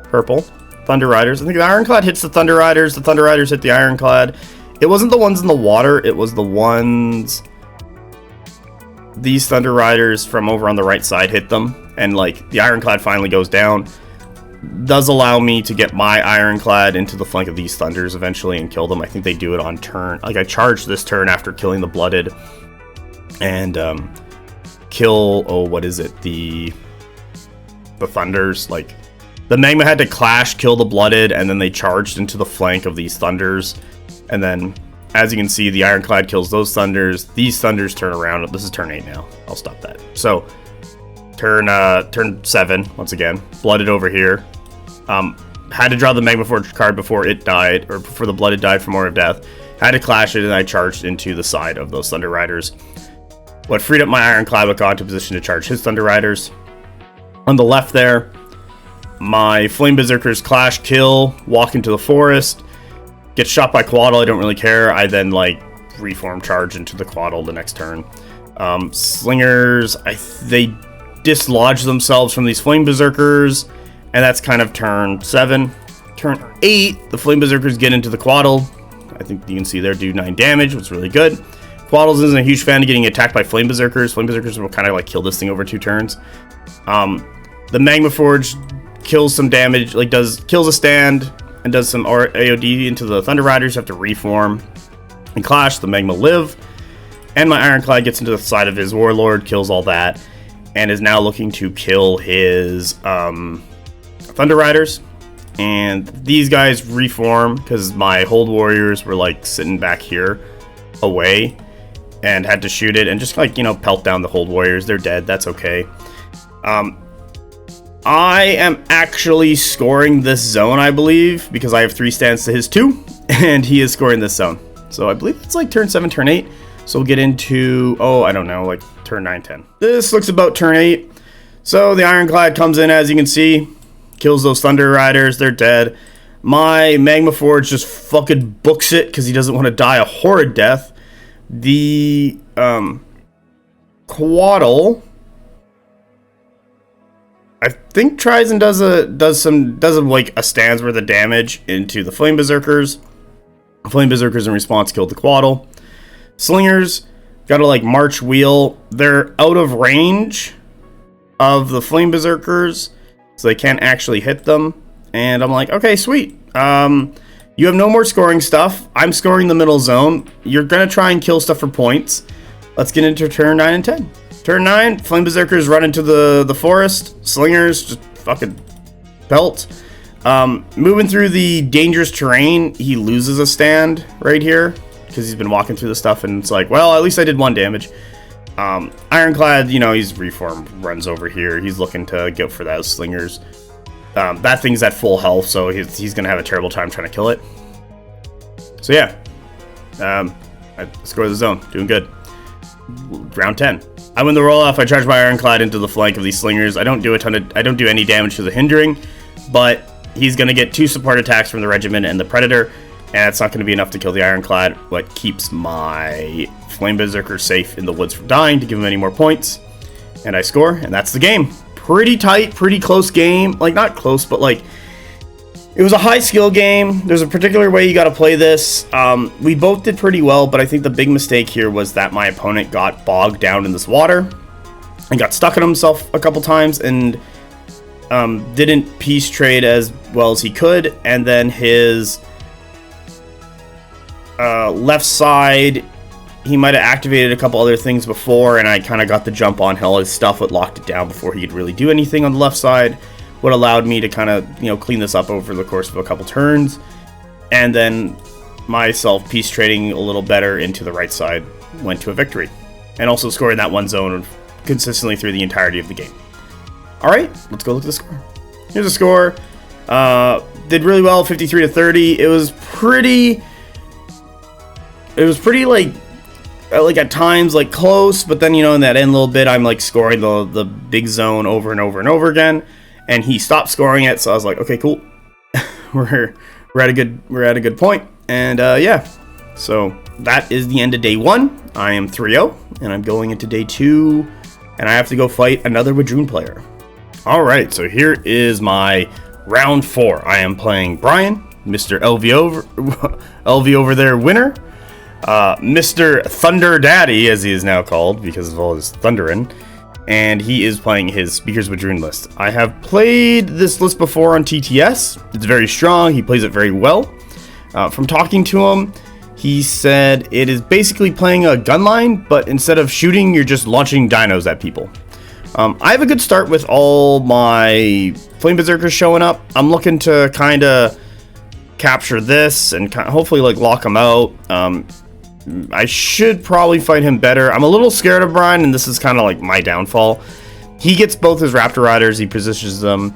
purple. Thunder Riders. I think the Ironclad hits the Thunder Riders. The Thunder Riders hit the Ironclad. It wasn't the ones in the water. It was the ones... These Thunder Riders from over on the right side hit them. And, like, the Ironclad finally goes down. Does allow me to get my Ironclad into the flank of these Thunders eventually and kill them. I think they do it on turn. Like, I charged this turn after killing the Blooded. And, kill... Oh, what is it? The Thunders, like... The Magma had to clash, kill the Blooded, and then they charged into the flank of these Thunders. And then, as you can see, the Ironclad kills those Thunders. These Thunders turn around. This is turn 8 now. I'll stop that. So, turn 7, once again. Blooded over here. Had to draw the Magma Forge card before it died, or before the Blooded died from Aura of Death. Had to clash it, and I charged into the side of those Thunder Riders. What freed up my Ironclad, but got into position to charge his Thunder Riders. On the left there, my Flame Berserkers clash, kill, walk into the forest, get shot by Quaddle, I don't really care. I then, like, reform charge into the Quaddle the next turn. Slingers, they dislodge themselves from these Flame Berserkers, and that's kind of turn 7. Turn 8, the Flame Berserkers get into the Quaddle. I think you can see there do 9 damage, which is really good. Quaddles isn't a huge fan of getting attacked by Flame Berserkers. Flame Berserkers will kind of, like, kill this thing over 2 turns. The Magma Forge kills some damage, like kills a stand and does some AOD into the Thunder Riders. Have to reform and clash. The Magma live, and my Ironclad gets into the side of his Warlord, kills all that, and is now looking to kill his Thunder Riders. And these guys reform because my Hold Warriors were like sitting back here away and had to shoot it and just, like, you know, pelt down the Hold Warriors. They're dead. That's okay. I am actually scoring this zone, I believe, because I have 3 stands to his 2, and he is scoring this zone. So I believe it's like turn 7, turn 8. So we'll get into, I don't know, like turn 9, 10. This looks about turn 8. So the Ironclad comes in, as you can see, kills those Thunder Riders, they're dead. My Magma Forge just fucking books it because he doesn't want to die a horrid death. The Quaddle, I think, tries and does like a stands worth of damage into the Flame Berserkers. Flame Berserkers in response killed the Quaddle. Slingers gotta, like, march wheel. They're out of range of the Flame Berserkers, so they can't actually hit them. And I'm like, okay, sweet. You have no more scoring stuff. I'm scoring the middle zone. You're gonna try and kill stuff for points. Let's get into turn 9 and 10. Turn 9, Flame Berserkers run into the forest. Slingers just fucking pelt. Moving through the dangerous terrain, he loses a stand right here because he's been walking through the stuff, and it's like, well, at least I did 1 damage. Ironclad, you know, he's reform, runs over here. He's looking to go for those Slingers. That thing's at full health, so he's going to have a terrible time trying to kill it. So yeah, I score the zone, doing good. Round 10. I win the roll-off. I charge my Ironclad into the flank of these Slingers. I don't do any damage to the hindering, but he's going to get 2 support attacks from the Regiment and the Predator, and that's not going to be enough to kill the Ironclad. What keeps my Flame Berserker safe in the woods from dying to give him any more points. And I score, and that's the game. Pretty tight, pretty close game. Like, not close, but, like, it was a high skill game. There's a particular way you got to play this. We both did pretty well, but I think the big mistake here was that my opponent got bogged down in this water and got stuck in himself a couple times and didn't peace trade as well as he could. And then his left side, he might have activated a couple other things before, and I kind of got the jump on all his stuff. What locked it down before he could really do anything on the left side. What allowed me to kind of, you know, clean this up over the course of a couple turns, and then myself peace trading a little better into the right side went to a victory, and also scoring that 1 zone consistently through the entirety of the game. All right, let's go look at the score. Here's the score. did really well, 53 to 30. It was pretty like at times like close, but then, you know, in that end little bit, I'm like scoring the big zone over and over and over again, and he stopped scoring it. So I was like, okay, cool. we're at a good point. And yeah, so that is the end of day 1. I am 3-0, and I'm going into day 2, and I have to go fight another Wadroon player. All right, so here is my round 4. I am playing Brian, Mr. LV over there winner, Mr. Thunder Daddy, as he is now called because of all his thundering, and he is playing his Speakers Wadroon list. I have played this list before on TTS. It's very strong. He plays it very well. From talking to him, he said it is basically playing a gun line, but instead of shooting, you're just launching dinos at people. I have a good start with all my Flame Berserkers showing up. I'm looking to kind of capture this and hopefully like lock him out. I should probably fight him better. I'm a little scared of Brian, and this is kind of like my downfall. He gets both his Raptor Riders. He positions them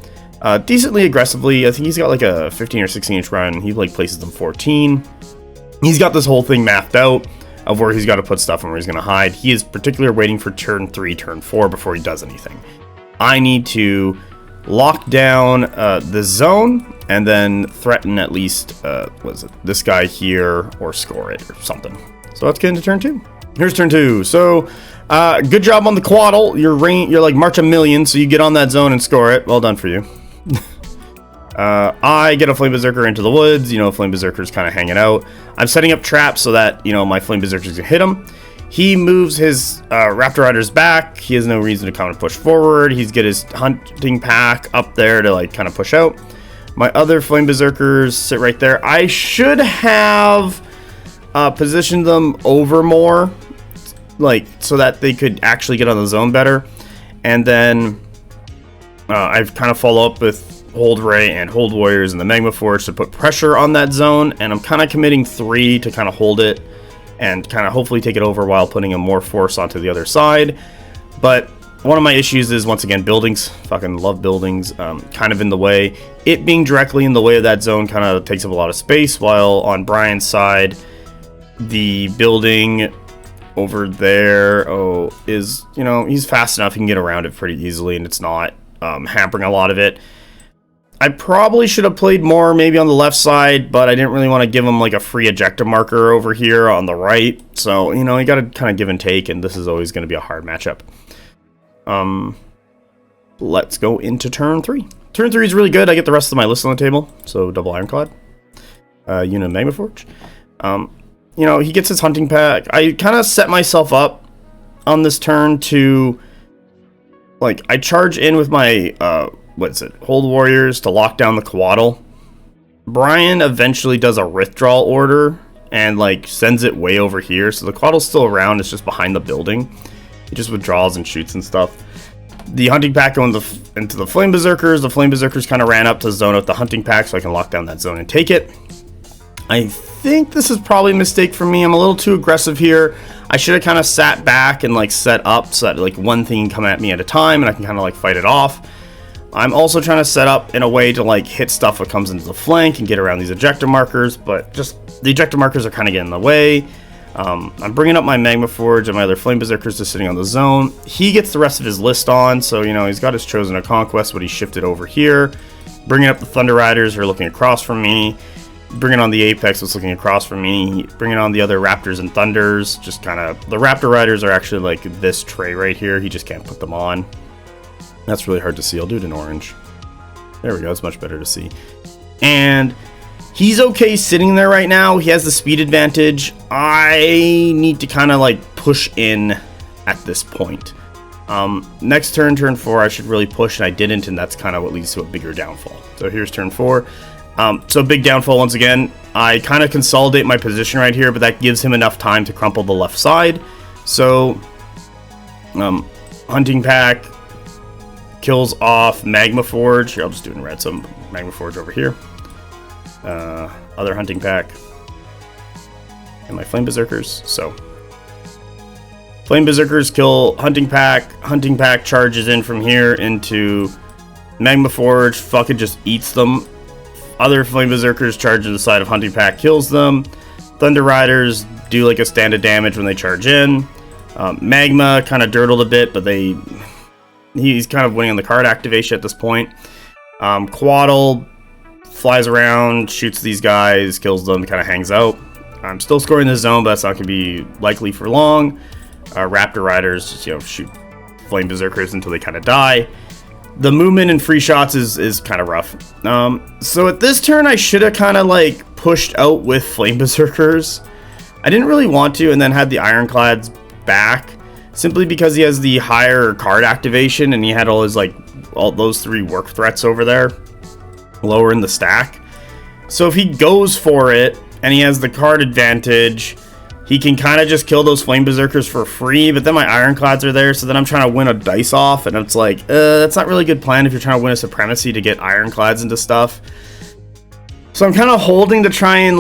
decently aggressively. I think he's got like a 15 or 16 inch run. He like places them 14. He's got this whole thing mapped out of where he's got to put stuff and where he's going to hide. He is particularly waiting for turn 3, turn 4 before he does anything. I need to lock down the zone and then threaten at least this guy here, or score it or something. So let's get into turn 2. Here's turn 2. So good job on the quaddle. You're like March a million, so you get on that zone and score it. Well done for you. I get a Flame Berserker into the woods. You know, Flame Berserker's kind of hanging out. I'm setting up traps so that, you know, my Flame Berserker's gonna hit him. He moves his Raptor Riders back. He has no reason to kind of push forward. He's got his hunting pack up there to like kind of push out. My other Flame Berserkers sit right there. I should have positioned them over more, like so that they could actually get on the zone better. And then I've kind of follow up with Hold Ray and Hold Warriors and the Magma Forge to put pressure on that zone, and I'm kind of committing 3 to kind of hold it and kind of hopefully take it over while putting a more force onto the other side. But one of my issues is, once again, buildings. Fucking love buildings. Kind of in the way. It being directly in the way of that zone kind of takes up a lot of space, while on Brian's side, the building over there is, you know, he's fast enough, he can get around it pretty easily, and it's not hampering a lot of it. I probably should have played more maybe on the left side, but I didn't really want to give him like a free ejector marker over here on the right. So, you know, you got to kind of give and take, and this is always going to be a hard matchup. Let's go into turn 3. Turn 3 is really good. I get the rest of my list on the table. So double Ironclad, unit Magma Forge. You know, he gets his hunting pack. I kind of set myself up on this turn to, like, I charge in with my Hold Warriors to lock down the Quaddle. Brian eventually does a withdrawal order and like sends it way over here, so the Quaddle's still around. It's just behind the building. He just withdraws and shoots and stuff. The hunting pack going into the Flame Berserkers. The Flame Berserkers kind of ran up to zone out the hunting pack so I can lock down that zone and take it. I think this is probably a mistake for me. I'm a little too aggressive here. I should have kind of sat back and like set up so that like one thing can come at me at a time and I can kind of like fight it off. I'm also trying to set up in a way to like hit stuff that comes into the flank and get around these ejector markers, but just the ejector markers are kind of getting in the way. I'm bringing up my Magma Forge and my other Flame Berserkers just sitting on the zone. He gets the rest of his list on, so, you know, he's got his Chosen of Conquest, but he shifted over here. Bringing up the Thunder Riders who are looking across from me. Bringing on the Apex was looking across from me. Bringing on the other Raptors and Thunders. Just kind of, the Raptor Riders are actually like this tray right here. He just can't put them on. That's really hard to see. I'll do it in orange. There we go. It's much better to see. And he's okay sitting there right now. He has the speed advantage. I need to kind of like push in at this point. Next turn, turn 4, I should really push, and I didn't, and that's kind of what leads to a bigger downfall. So here's turn 4. So big downfall once again. I kind of consolidate my position right here, but that gives him enough time to crumple the left side. So hunting pack kills off Magma Forge. Here, I'll just do it in red. So Magma Forge over here. Other hunting pack. And my Flame Berserkers. So Flame Berserkers kill hunting pack. Hunting pack charges in from here into Magma Forge. Fucking just eats them. Other Flame Berserkers charge to the side of Hunting Pack, kills them. Thunder Riders do like a standard damage when they charge in. Magma kind of dirtled a bit, but he's kind of winning on the card activation at this point. Quaddle flies around, shoots these guys, kills them, kind of hangs out. I'm still scoring this zone, but that's not going to be likely for long. Raptor Riders just, shoot Flame Berserkers until they kind of die. The movement and free shots is kind of rough. So at this turn, I should have kind of like pushed out with Flame Berserkers. I didn't really want to, and then had the Ironclads back, simply because he has the higher card activation, and he had all his all those 3 work threats over there, lower in the stack. So if he goes for it, and he has the card advantage, he can kind of just kill those Flame Berserkers for free, but then my Ironclads are there, so then I'm trying to win a dice off, and it's like, that's not really a good plan if you're trying to win a Supremacy to get Ironclads into stuff. So I'm kind of holding to try and,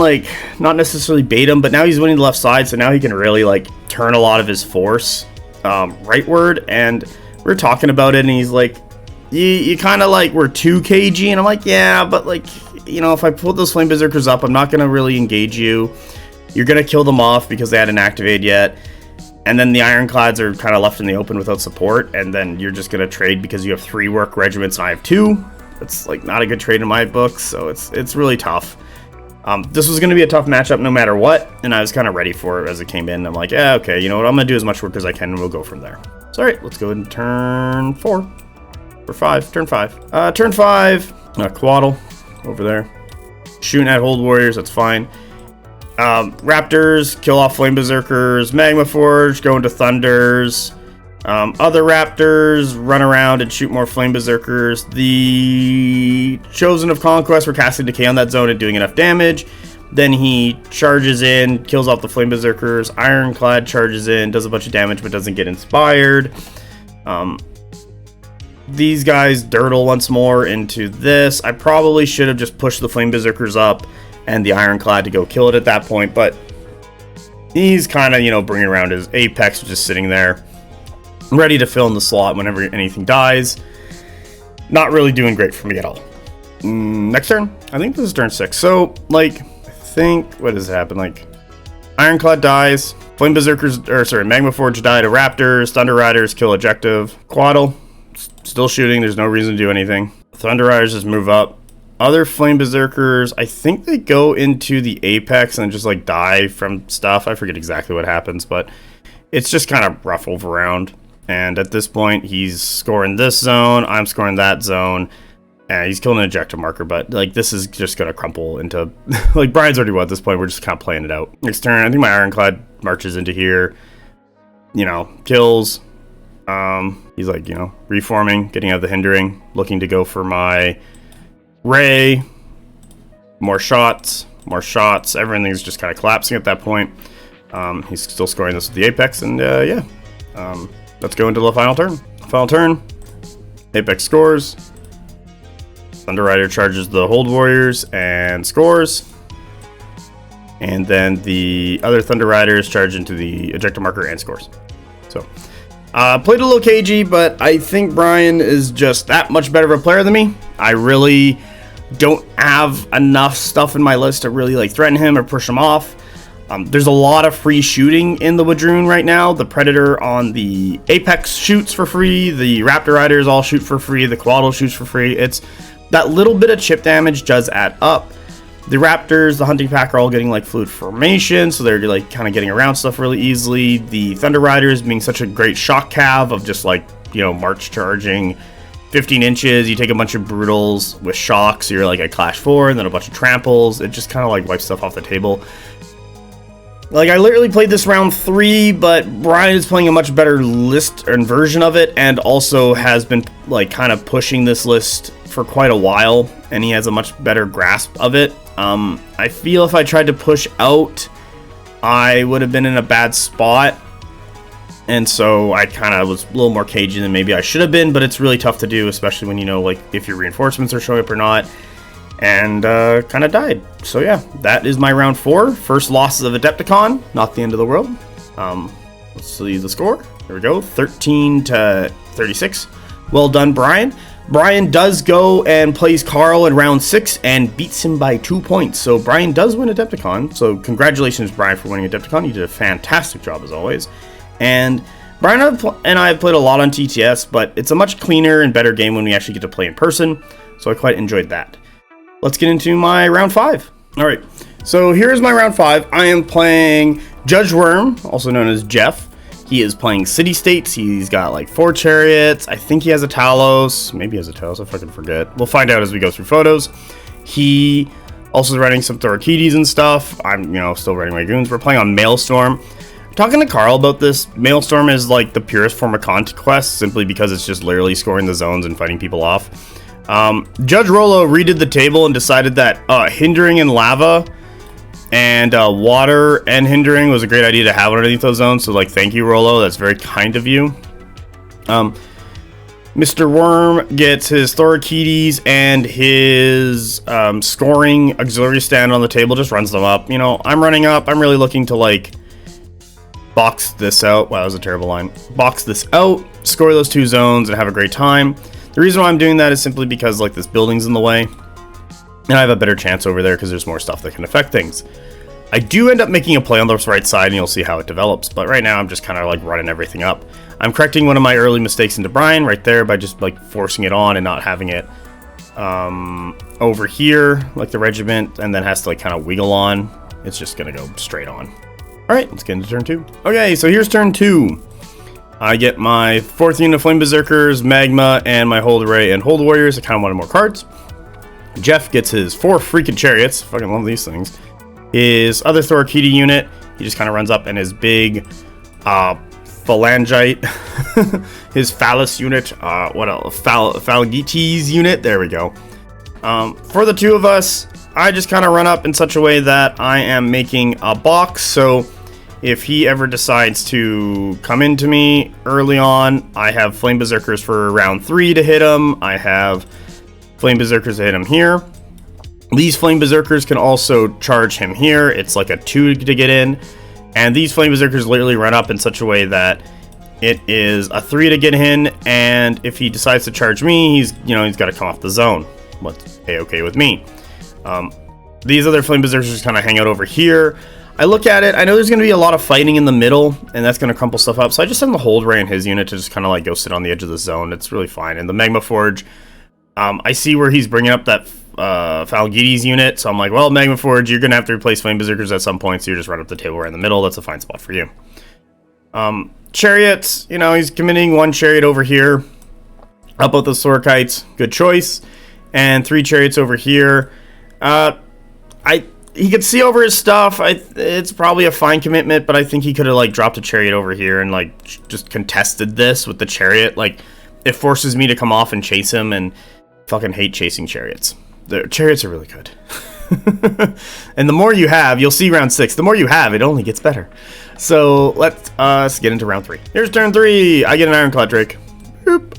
not necessarily bait him, but now he's winning the left side, so now he can really, turn a lot of his force rightward, and we're talking about it, and he's like, you kind of, were too cagey, and I'm like, yeah, but, if I put those Flame Berserkers up, I'm not going to really engage you. You're going to kill them off because they hadn't activated yet. And then the Ironclads are kind of left in the open without support. And then you're just going to trade because you have 3 work regiments and I have 2. It's not a good trade in my books. So it's really tough. This was going to be a tough matchup no matter what. And I was kind of ready for it as it came in. I'm like, yeah, okay, you know what? I'm going to do as much work as I can and we'll go from there. So, all right, let's go into turn 4. Or 5. Turn 5. Turn 5. Quaddle over there. Shooting at Hold Warriors. That's fine. Raptors, kill off Flame Berserkers. Magma Forge, go into Thunders. Other Raptors, run around and shoot more Flame Berserkers. The Chosen of Conquest were casting Decay on that zone and doing enough damage. Then he charges in, kills off the Flame Berserkers. Ironclad charges in, does a bunch of damage but doesn't get inspired. These guys dirtle once more into this. I probably should have just pushed the Flame Berserkers up and the Ironclad to go kill it at that point, but he's kind of, bringing around his Apex, just sitting there, ready to fill in the slot whenever anything dies. Not really doing great for me at all. Next turn? I think this is turn 6. So, I think, what does happen? Ironclad dies, Flame Berserkers, Magma Forge die to Raptors, Thunder Riders kill objective, Quaddle, still shooting, there's no reason to do anything. Thunder Riders just move up. Other Flame Berserkers, I think they go into the Apex and just die from stuff. I forget exactly what happens, but it's just kind of rough around. And at this point, he's scoring this zone, I'm scoring that zone, and he's killing an objective marker, but this is just going to crumple into, Brian's already won at this point, we're just kind of playing it out. Next turn, I think my Ironclad marches into here, kills. He's reforming, getting out of the hindering, looking to go for my Ray, more shots, everything's just kind of collapsing at that point. He's still scoring this with the Apex, and let's go into the final turn. Apex scores, Thunder Rider charges the Hold Warriors and scores, and then the other Thunder Riders charge into the ejector marker and scores. So played a little cagey, but I think Brian is just that much better of a player than me. I really don't have enough stuff in my list to really threaten him or push him off. There's a lot of free shooting in the Wadroon right now. The Predator on the Apex shoots for free. The Raptor Riders all shoot for free. The Quaddle shoots for free. It's that little bit of chip damage does add up. The Raptors, the Hunting Pack are all getting fluid formation, so they're kind of getting around stuff really easily. The Thunder Riders being such a great shock cav of just march charging 15 inches, you take a bunch of brutals with shocks, you're a Clash 4, and then a bunch of tramples. It just kind of wipes stuff off the table. I literally played this round 3, but Brian is playing a much better list and version of it, and also has been kind of pushing this list for quite a while, and he has a much better grasp of it. I feel if I tried to push out, I would have been in a bad spot. And so I kind of was a little more cagey than maybe I should have been, but it's really tough to do, especially when if your reinforcements are showing up or not. And kind of died. So yeah, that is my round 4. First losses of Adepticon, not the end of the world. Let's see the score. There we go, 13-36. Well done, Brian. Brian does go and plays Carl in round 6 and beats him by 2 points. So Brian does win Adepticon. So congratulations, Brian, for winning Adepticon. You did a fantastic job as always. And Brian and I have played a lot on TTS, but it's a much cleaner and better game when we actually get to play in person. So I quite enjoyed that. Let's get into my round 5. All right. So here's my round 5. I am playing Judge Worm, also known as Jeff. He is playing City States. He's got like 4 chariots. I think he has a Talos. Maybe he has a Talos. I fucking forget. We'll find out as we go through photos. He also is running some Thorkides and stuff. I'm, still running my goons. We're playing on Maelstrom. Talking to Carl about this, Maelstrom is like the purest form of conquest, simply because it's just literally scoring the zones and fighting people off. Judge Rollo redid the table and decided that hindering and lava and water and hindering was a great idea to have underneath those zones. So thank you, Rollo. That's very kind of you. Mr. Worm gets his Thorkides and his scoring auxiliary stand on the table, just runs them up. I'm running up. I'm really looking to box this out. Wow, that was a terrible line. Box this out, score those 2 zones, and have a great time. The reason why I'm doing that is simply because this building's in the way. And I have a better chance over there because there's more stuff that can affect things. I do end up making a play on the right side, and you'll see how it develops. But right now, I'm just kind of running everything up. I'm correcting one of my early mistakes into Brian right there by just forcing it on and not having it over here, like the regiment, and then has to kind of wiggle on. It's just going to go straight on. All right, let's get into turn 2. Okay, so here's turn 2. I get my 4th unit of Flame Berserkers, Magma, and my Hold Array and Hold Warriors. I kind of wanted more cards. Jeff gets his 4 freaking chariots. Fucking love these things. His other Thorkide unit, he just kind of runs up, and his big phalangite, his phallus unit, what else? Phalangites unit. There we go. For the 2 of us, I just kind of run up in such a way that I am making a box. So if he ever decides to come into me early on, I have Flame Berserkers for round 3 to hit him. I have Flame Berserkers to hit him here. These Flame Berserkers can also charge him here. It's like a 2 to get in. And these Flame Berserkers literally run up in such a way that it is a 3 to get in. And if he decides to charge me, he's got to come off the zone. What's A-okay with me. These other Flame Berserkers just kind of hang out over here. I look at it. I know there's going to be a lot of fighting in the middle, and that's going to crumple stuff up. So I just send the Hold Ray and his unit to just kind of go sit on the edge of the zone. It's really fine. And the Magma Forge, I see where he's bringing up that Phalangites unit. So I'm like, well, Magma Forge, you're going to have to replace Flame Berserkers at some point. So you just run up the table right in the middle. That's a fine spot for you. Chariots, he's committing 1 chariot over here. Up with the Sorkites. Good choice. And 3 chariots over here. He could see over his stuff. It's probably a fine commitment, but I think he could have dropped a chariot over here and just contested this with the chariot. It forces me to come off and chase him, and fucking hate chasing chariots. The chariots are really good. And the more you have, you'll see round 6. The more you have, it only gets better. So let's get into round 3. Here's turn 3. I get an Ironclad Drake. Boop.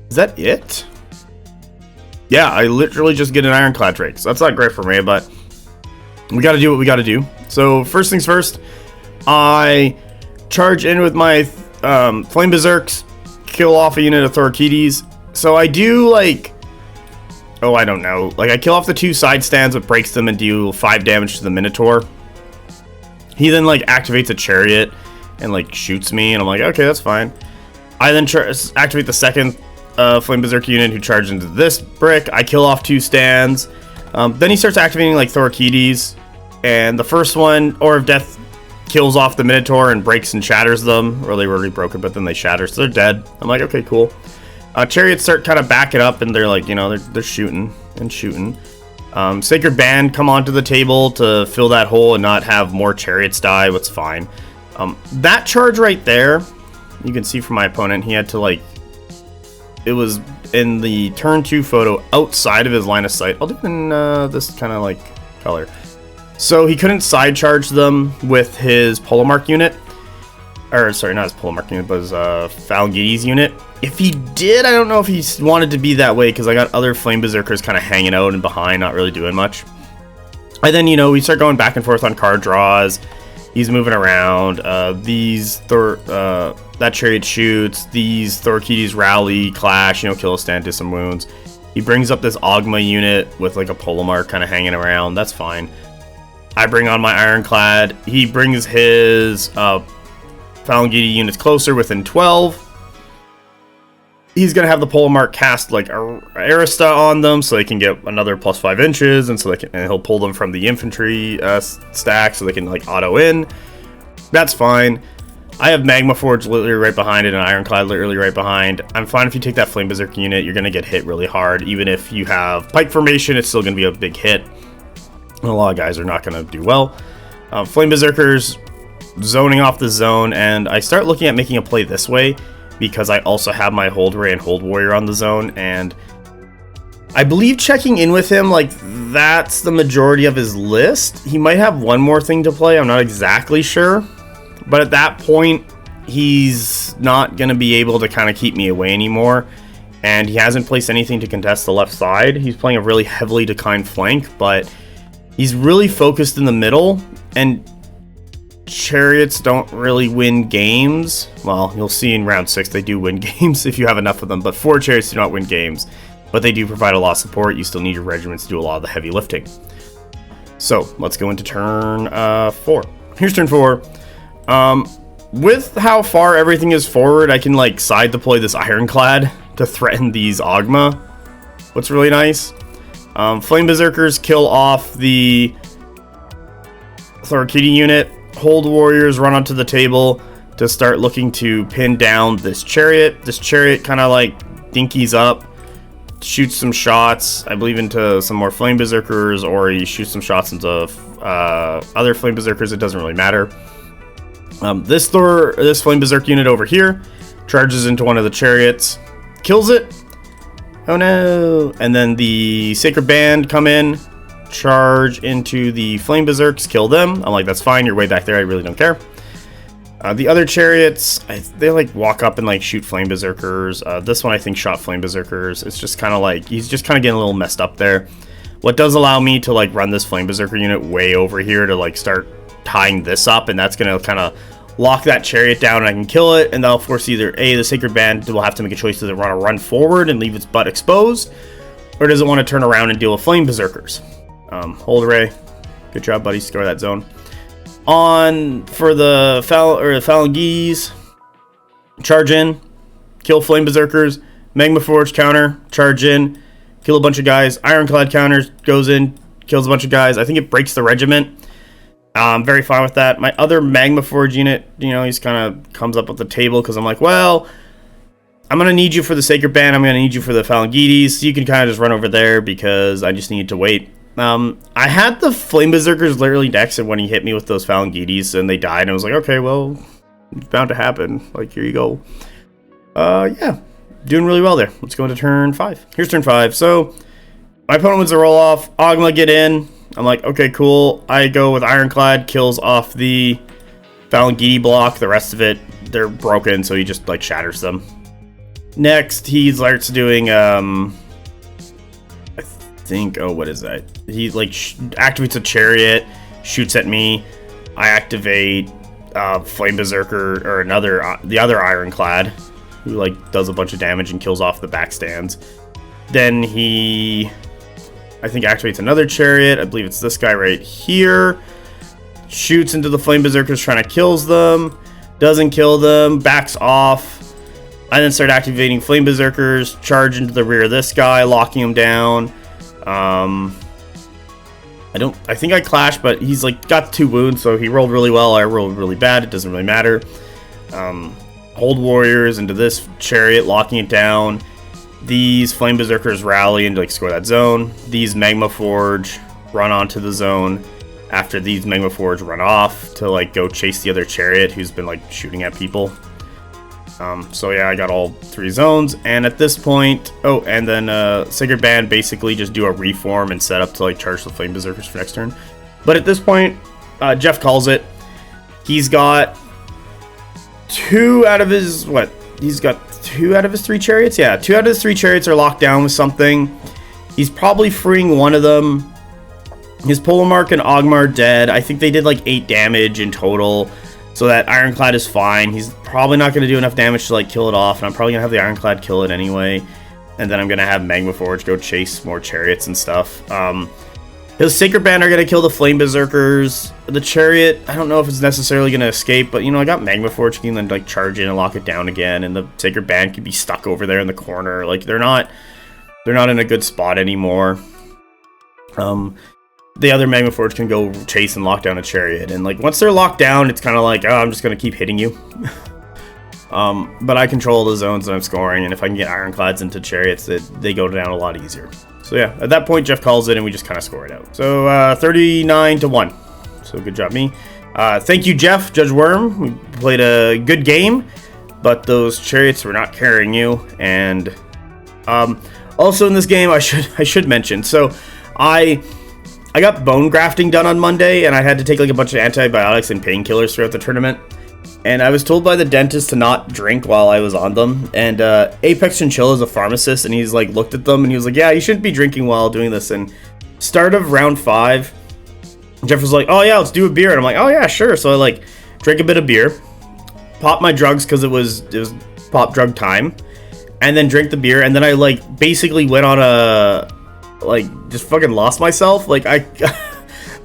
Is that it? Yeah, I literally just get an Ironclad Drake. So that's not great for me, but we got to do what we got to do. So first things first, I charge in with my Flame Berserks, kill off a unit of Thorkides. So I do I don't know. I kill off the 2 side stands, but breaks them and deal 5 damage to the Minotaur. He then activates a chariot and shoots me, and I'm like, okay, that's fine. I then activate the 2nd Flame Berserk unit who charges into this brick. I kill off 2 stands. Then he starts activating Thorkides, and the first one, Aura of Death, kills off the Minotaur and breaks and shatters them. Or they were already broken, but then they shatter, so they're dead. I'm like, okay, cool. Chariots start kind of backing up, and they're they're shooting and shooting. Sacred Band come onto the table to fill that hole and not have more chariots die, what's fine. That charge right there, you can see from my opponent, he had to it was in the turn 2 photo outside of his line of sight. I'll do it in this kind of color. So he couldn't side charge them with his Polomark unit. Or sorry, not his Polomark unit, but his Phalangites unit. If he did, I don't know if he wanted to be that way, because I got other Flame Berserkers kind of hanging out and behind, not really doing much. And then, we start going back and forth on card draws. He's moving around. That chariot shoots. These Thorkides rally, clash, kill a stand, do some wounds. He brings up this Ogma unit with like a polemark kind of hanging around. That's fine. I bring on my Ironclad. He brings his Phalangidi units closer within 12. He's going to have the polemark cast like Arista on them so they can get another plus 5 inches, and he'll pull them from the infantry stack so they can like auto in. That's fine. I have Magma Forge literally right behind it and Ironclad literally right behind. I'm fine if you take that Flame Berserk unit. You're going to get hit really hard. Even if you have Pike Formation, it's still going to be a big hit. And a lot of guys are not going to do well. Flame Berserkers zoning off the zone, and I start looking at making a play this way because I also have my Hold Ray and Hold Warrior on the zone, and I believe checking in with him, like, that's the majority of his list. He might have one more thing to play, I'm not exactly sure, but at that point, he's not going to be able to kind of keep me away anymore, and he hasn't placed anything to contest the left side. He's playing a really heavily declined flank, but he's really focused in the middle, and chariots don't really win games. Well, you'll see in round 6 they do win games if you have enough of them, but 4 chariots do not win games. But they do provide a lot of support. You still need your regiments to do a lot of the heavy lifting. So, let's go into turn 4. Here's turn 4. With how far everything is forward, I can like side deploy this Ironclad to threaten these Ogma. What's really nice. Flame Berserkers kill off the Thorkidi unit. Hold Warriors run onto the table to start looking to pin down this chariot. This chariot kind of like dinkies up, shoots some shots, I believe, into some more Flame Berserkers, or he shoots some shots into other Flame Berserkers. It doesn't really matter. This Flame Berserk unit over here charges into one of the chariots, kills it. Oh no! And then the Sacred Band come in, charge into the Flame Berserks, kill them. I'm like, that's fine, you're way back there, I really don't care. The other chariots, they like walk up and like shoot Flame Berserkers. This one I think shot Flame Berserkers. It's just kind of like, he's just kind of getting a little messed up there. What does allow me to like run this Flame Berserker unit way over here to like start tying this up, and that's going to kind of lock that chariot down and I can kill it, and that'll force either the Sacred Band will have to make a choice to run forward and leave its butt exposed, or does it want to turn around and deal with Flame Berserkers. Hold Ray, good job buddy, score that zone. On for the Phalanges, charge in, kill Flame Berserkers, Magma Forge counter, charge in, kill a bunch of guys, Ironclad counters, goes in, kills a bunch of guys. I think it breaks the regiment. I'm very fine with that. My other Magma Forge unit, he's kind of comes up with the table because I'm like, well, I'm going to need you for the Sacred Band, I'm going to need you for the Phalangides, so you can kind of just run over there because I just need to wait. I had the Flame Berserkers literally next to when he hit me with those Phalangides and they died, and I was like, okay, well, it's bound to happen. Like, here you go. Yeah, doing really well there. Let's go into turn 5. Here's turn 5. So, my opponent wins a roll-off. Ogma get in. I'm like, okay, cool. I go with Ironclad, kills off the Phalangidi block. The rest of it, they're broken, so he just, like, shatters them. Next, he starts doing, what is that? He like activates a chariot, shoots at me. I activate Flame Berserker or the other Ironclad, who like does a bunch of damage and kills off the backstands. Then he, I think, activates another chariot. I believe it's this guy right here. Shoots into the Flame Berserkers, trying to kills them. Doesn't kill them. Backs off. I then start activating Flame Berserkers, charge into the rear of this guy, locking him down. I think I clashed, but he's like got 2 wounds, so he rolled really well. I rolled really bad. It doesn't really matter. Hold Warriors into this chariot, locking it down. These Flame Berserkers rally and like score that zone. These Magma Forge run onto the zone. After these Magma Forge run off to like go chase the other chariot who's been like shooting at people. So yeah, I got all 3 zones, and at this point, and then Sacred Band basically just do a reform and set up to like charge the Flame Berserkers for next turn. But at this point, Jeff calls it. He's got 2 out of his He's got 2 out of his 3 chariots. Yeah, 2 out of his 3 chariots are locked down with something. He's probably freeing one of them His Polemark and Ogmar dead. I think they did like 8 damage in total. So that Ironclad is fine. He's probably not going to do enough damage to like kill it off. And I'm probably going to have the Ironclad kill it anyway. And then I'm going to have Magma Forge go chase more chariots and stuff. His Sacred Band are going to kill the Flame Berserkers. The Chariot, I don't know if it's necessarily going to escape, but, you know, I got Magma Forge, you can then, like, charge in and lock it down again, and the Sacred Band could be stuck over there in the corner. Like, they're not in a good spot anymore. The other Magma Forge can go chase and lock down a Chariot, and, like, once they're locked down, it's kind of like, oh, I'm just going to keep hitting you. But I control the zones that I'm scoring, and if I can get Ironclads into Chariots, they go down a lot easier. So yeah, at that point, Jeff calls it, and we just kind of score it out. So 39-1. So good job, me. Thank you, Jeff, Judge Worm. We played a good game, but those chariots were not carrying you. And also in this game, I should mention. So I got bone grafting done on Monday, and I had to take like a bunch of antibiotics and painkillers throughout the tournament. And I was told by the dentist to not drink while I was on them. And Apex Chinchilla is a pharmacist, and he's like looked at them and he was like, yeah, you shouldn't be drinking while doing this. And start of round 5, Jeff was like, oh yeah, let's do a beer. And I'm like, oh yeah, sure. So I like drank a bit of beer, popped my drugs because it was pop drug time, and then drank the beer. And then I like basically went on a like just fucking lost myself. Like I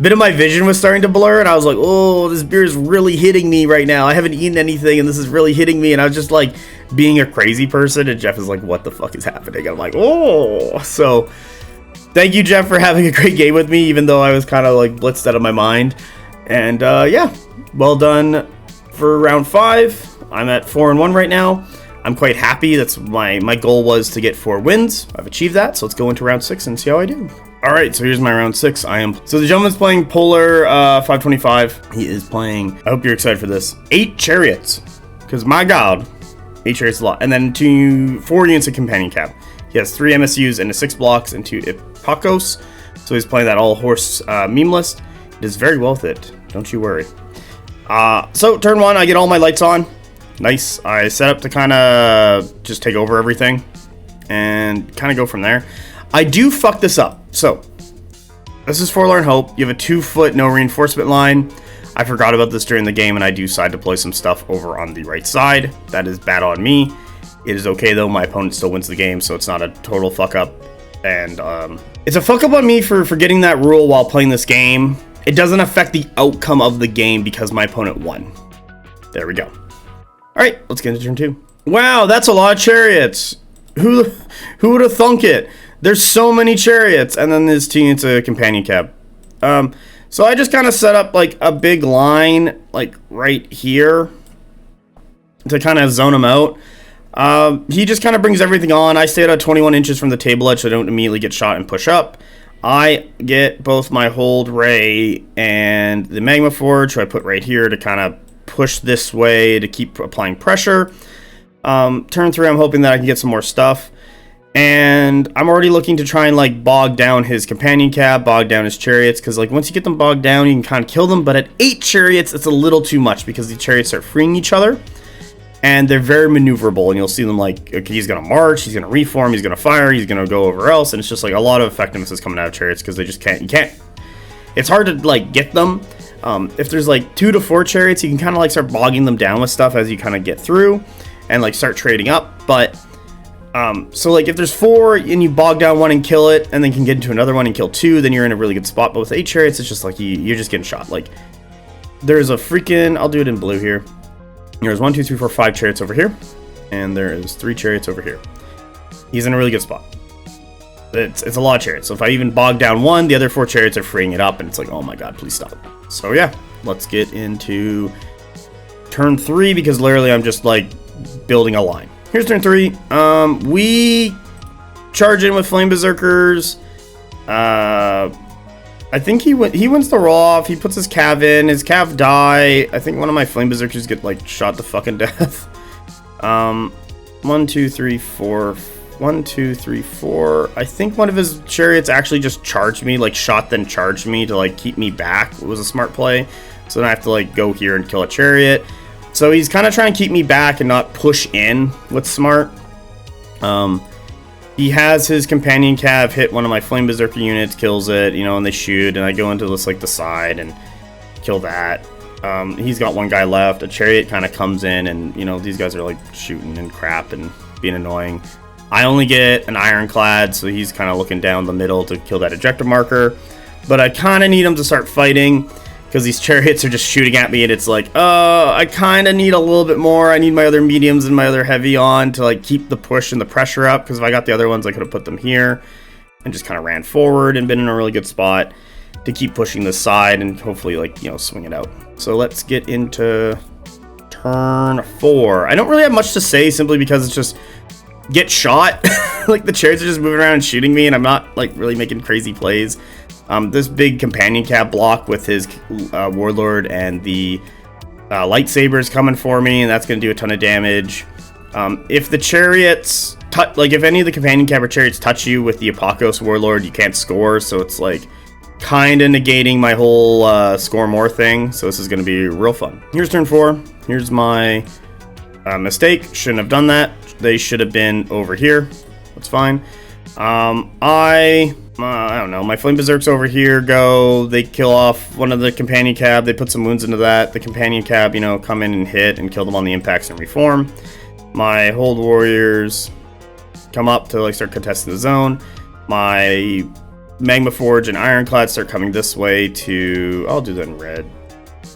bit of my vision was starting to blur, and I was like, oh, this beer is really hitting me right now. I haven't eaten anything, and this is really hitting me. And I was just like being a crazy person, and Jeff is like, what the fuck is happening? And I'm like, oh. So thank you, Jeff, for having a great game with me, even though I was kind of like blitzed out of my mind. And yeah, well done for round 5. I'm at 4-1 right now. I'm quite happy. That's my goal was to get 4 wins. I've achieved that, so let's go into round 6 and see how I do. Alright, so here's my round 6. So the gentleman's playing Polar 525. He is playing, I hope you're excited for this, 8 Chariots. Because my god, 8 Chariots is a lot. And then 4 units of Companion Cab. He has 3 MSUs and 6 blocks and 2 Ipakos. So he's playing that all horse meme list. He does very well with it, don't you worry. So turn 1, I get all my lights on. Nice. I set up to kind of just take over everything and kind of go from there. I do fuck this up. So, this is Forlorn Hope. You have a 2-foot no reinforcement line. I forgot about this during the game, and I do side deploy some stuff over on the right side. That is bad on me. It is okay, though. My opponent still wins the game, so it's not a total fuck up. And it's a fuck up on me for forgetting that rule while playing this game. It doesn't affect the outcome of the game because my opponent won. There we go. Alright, let's get into turn 2. Wow, that's a lot of chariots. Who would have thunk it? There's so many chariots, and then this team, it's a companion cab. So I just kind of set up like a big line, like right here, to kind of zone him out. He just kind of brings everything on. I stay at 21 inches from the table edge, so I don't immediately get shot and push up. I get both my hold ray and the magma forge, so I put right here to kind of push this way to keep applying pressure. Turn 3, I'm hoping that I can get some more stuff. And I'm already looking to try and like bog down his companion cab, bog down his chariots, because like once you get them bogged down, you can kind of kill them. But at 8 chariots, it's a little too much because the chariots are freeing each other, and they're very maneuverable. And you'll see them like, okay, he's gonna march, he's gonna reform, he's gonna fire, he's gonna go over else, and it's just like a lot of effectiveness is coming out of chariots because they just can't. You can't. It's hard to like get them. If there's like 2 to 4 chariots, you can kind of like start bogging them down with stuff as you kind of get through, and like start trading up, but. So like if there's 4 and you bog down 1 and kill it, and then can get into another one and kill 2, then you're in a really good spot. But with 8 chariots, it's just like you're just getting shot. Like there's a freaking, I'll do it in blue here. There's 1, 2, 3, 4, 5 chariots over here, and there is 3 chariots over here. He's in a really good spot. It's a lot of chariots. So if I even bog down 1, the other 4 chariots are freeing it up, and it's like, oh my god, please stop. So yeah, let's get into turn 3 because literally I'm just like building a line. Here's turn 3. We charge in with Flame Berserkers. I think he wins the roll off. He puts his cav in. His cav die. I think one of my Flame Berserkers get like shot to fucking death. 1, 2, 3, 4. 1, 2, 3, 4. I think one of his chariots actually just charged me, like shot then charged me to like keep me back. It was a smart play. So then I have to like go here and kill a chariot. So he's kind of trying to keep me back and not push in. What's smart? He has his companion cav hit one of my flame berserker units, kills it, you know, and they shoot, and I go into this like the side and kill that. He's got one guy left. A chariot kind of comes in, and you know, these guys are like shooting and crap and being annoying. I only get an ironclad, so he's kind of looking down the middle to kill that ejector marker. But I kind of need him to start fighting, because these chariots are just shooting at me, and it's like, I kind of need a little bit more. I need my other mediums and my other heavy on to like keep the push and the pressure up, because if I got the other ones, I could have put them here and just kind of ran forward and been in a really good spot to keep pushing this side and hopefully, like, you know, swing it out. So let's get into turn 4. I don't really have much to say, simply because it's just get shot. Like, the chariots are just moving around and shooting me, and I'm not like really making crazy plays. This big companion cab block with his warlord and the lightsabers coming for me, and that's going to do a ton of damage. If the chariots like if any of the companion cab or chariots touch you with the Apokos warlord, you can't score, so it's like kind of negating my whole score more thing. So this is going to be real fun. Here's turn 4. Here's my mistake. Shouldn't have done that. They should have been over here. That's fine. I don't know. My flame berserks over here go. They kill off one of the companion cab. They put some wounds into that. The companion cab, you know, come in and hit and kill them on the impacts and reform. My hold warriors come up to like start contesting the zone. My magma forge and ironclad start coming this way to. I'll do that in red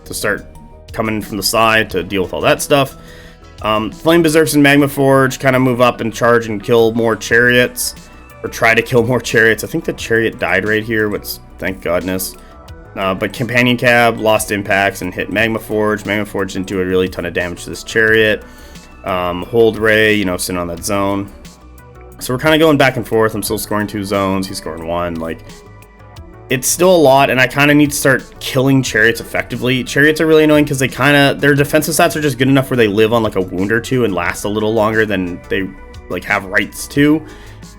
to start coming from the side to deal with all that stuff. Flame berserks and magma forge kind of move up and charge and kill more chariots. Or try to kill more chariots. I think the chariot died right here, which thank goodness. But companion cab lost impacts and hit magma forge. Magma forge didn't do a really ton of damage to this chariot. Hold ray, you know, sitting on that zone. So we're kind of going back and forth. I'm still scoring 2 zones. He's scoring 1. Like, it's still a lot, and I kind of need to start killing chariots effectively. Chariots are really annoying because they kind of their defensive stats are just good enough where they live on like a wound or 2 and last a little longer than they like have rights to.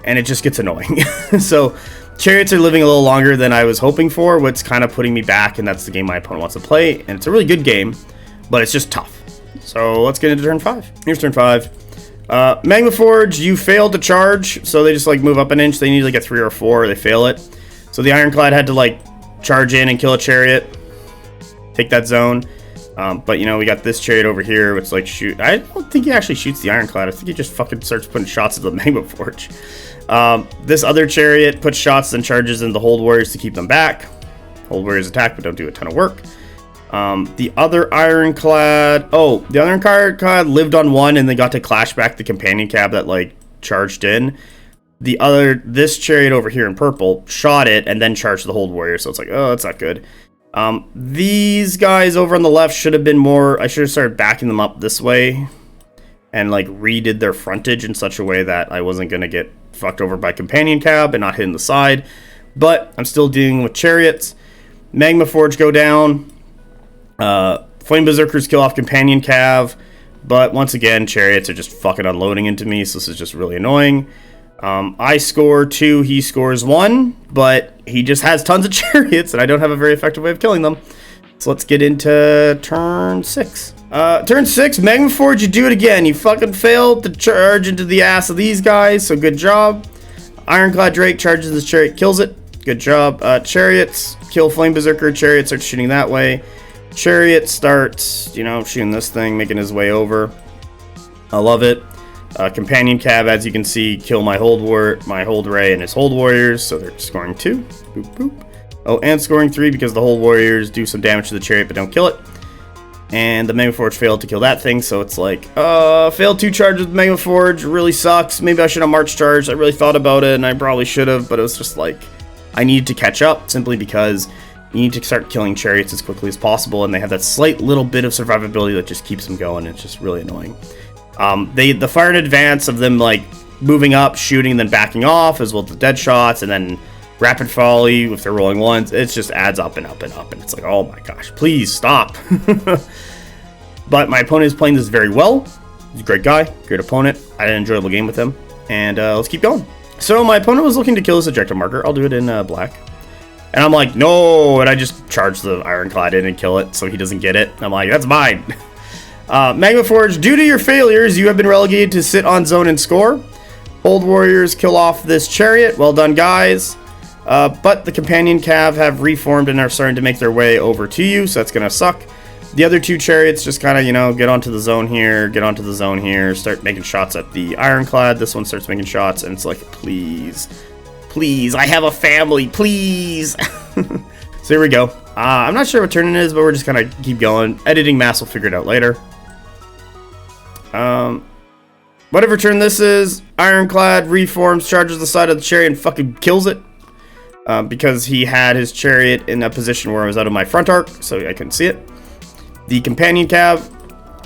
And it just gets annoying. So chariots are living a little longer than I was hoping for, what's kind of putting me back, and that's the game my opponent wants to play. And it's a really good game, but it's just tough. So let's get into turn 5. Here's turn 5. Magma Forge, you failed to charge, so they just like move up an inch. They need like a 3 or 4, they fail it. So the Ironclad had to like charge in and kill a chariot, take that zone. But you know, we got this chariot over here, which like shoot. I don't think he actually shoots the Ironclad. I think he just fucking starts putting shots at the Magma Forge. This other chariot puts shots and charges into the Hold Warriors to keep them back. Hold Warriors attack, but don't do a ton of work. The other Ironclad, the other Ironclad lived on 1 and they got to clash back the companion cab that like charged in. This chariot over here in purple shot it and then charged the Hold Warrior, so it's like, oh, that's not good. These guys over on the left should have been more. I should have started backing them up this way and like redid their frontage in such a way that I wasn't going to get fucked over by companion cab and not hitting the side. But I'm still dealing with chariots. Magma Forge go down. Flame Berserkers kill off companion cav. But once again, chariots are just fucking unloading into me, so this is just really annoying. I score 2, he scores 1, but he just has tons of chariots, and I don't have a very effective way of killing them. So let's get into turn 6. Turn 6, Magma Forge, you do it again. You fucking failed to charge into the ass of these guys, so good job. Ironclad Drake charges this chariot, kills it. Good job. Chariots kill Flame Berserker. Chariot starts shooting that way. Chariot starts, you know, shooting this thing, making his way over. I love it. Companion cab, as you can see, kill my hold ray and his hold warriors, so they're scoring 2. Boop, boop. Oh, and scoring 3 because the hold warriors do some damage to the chariot but don't kill it. And the Magma Forge failed to kill that thing, so it's like, failed 2 charges with Magma Forge, really sucks. Maybe I should have march charged. I really thought about it, and I probably should have, but it was just like, I needed to catch up, simply because you need to start killing chariots as quickly as possible, and they have that slight little bit of survivability that just keeps them going. It's just really annoying. The fire in advance of them like moving up, shooting, then backing off, as well as the dead shots, and then rapid volley if they're rolling ones, it just adds up and up and up, and it's like, oh my gosh, please stop. But my opponent is playing this very well. He's a great guy, great opponent. I had an enjoyable game with him, and let's keep going. So my opponent was looking to kill this ejector marker. I'll do it in black. And I'm like, no, and I just charge the Ironclad in and kill it so he doesn't get it. I'm like, that's mine. Magma Forge, due to your failures, you have been relegated to sit on zone and score. Old warriors kill off this chariot. Well done, guys. But the companion cav have reformed and are starting to make their way over to you, so that's going to suck. The other two chariots just kind of, you know, get onto the zone here, start making shots at the ironclad. This one starts making shots, and it's like, please, I have a family, please. So here we go. I'm not sure what turn it is, but we're just gonna keep going. Editing mass will figure it out later. Whatever turn this is, ironclad reforms, charges the side of the chariot, and fucking kills it. Because he had his chariot in a position where I was out of my front arc, so I couldn't see it. The companion cav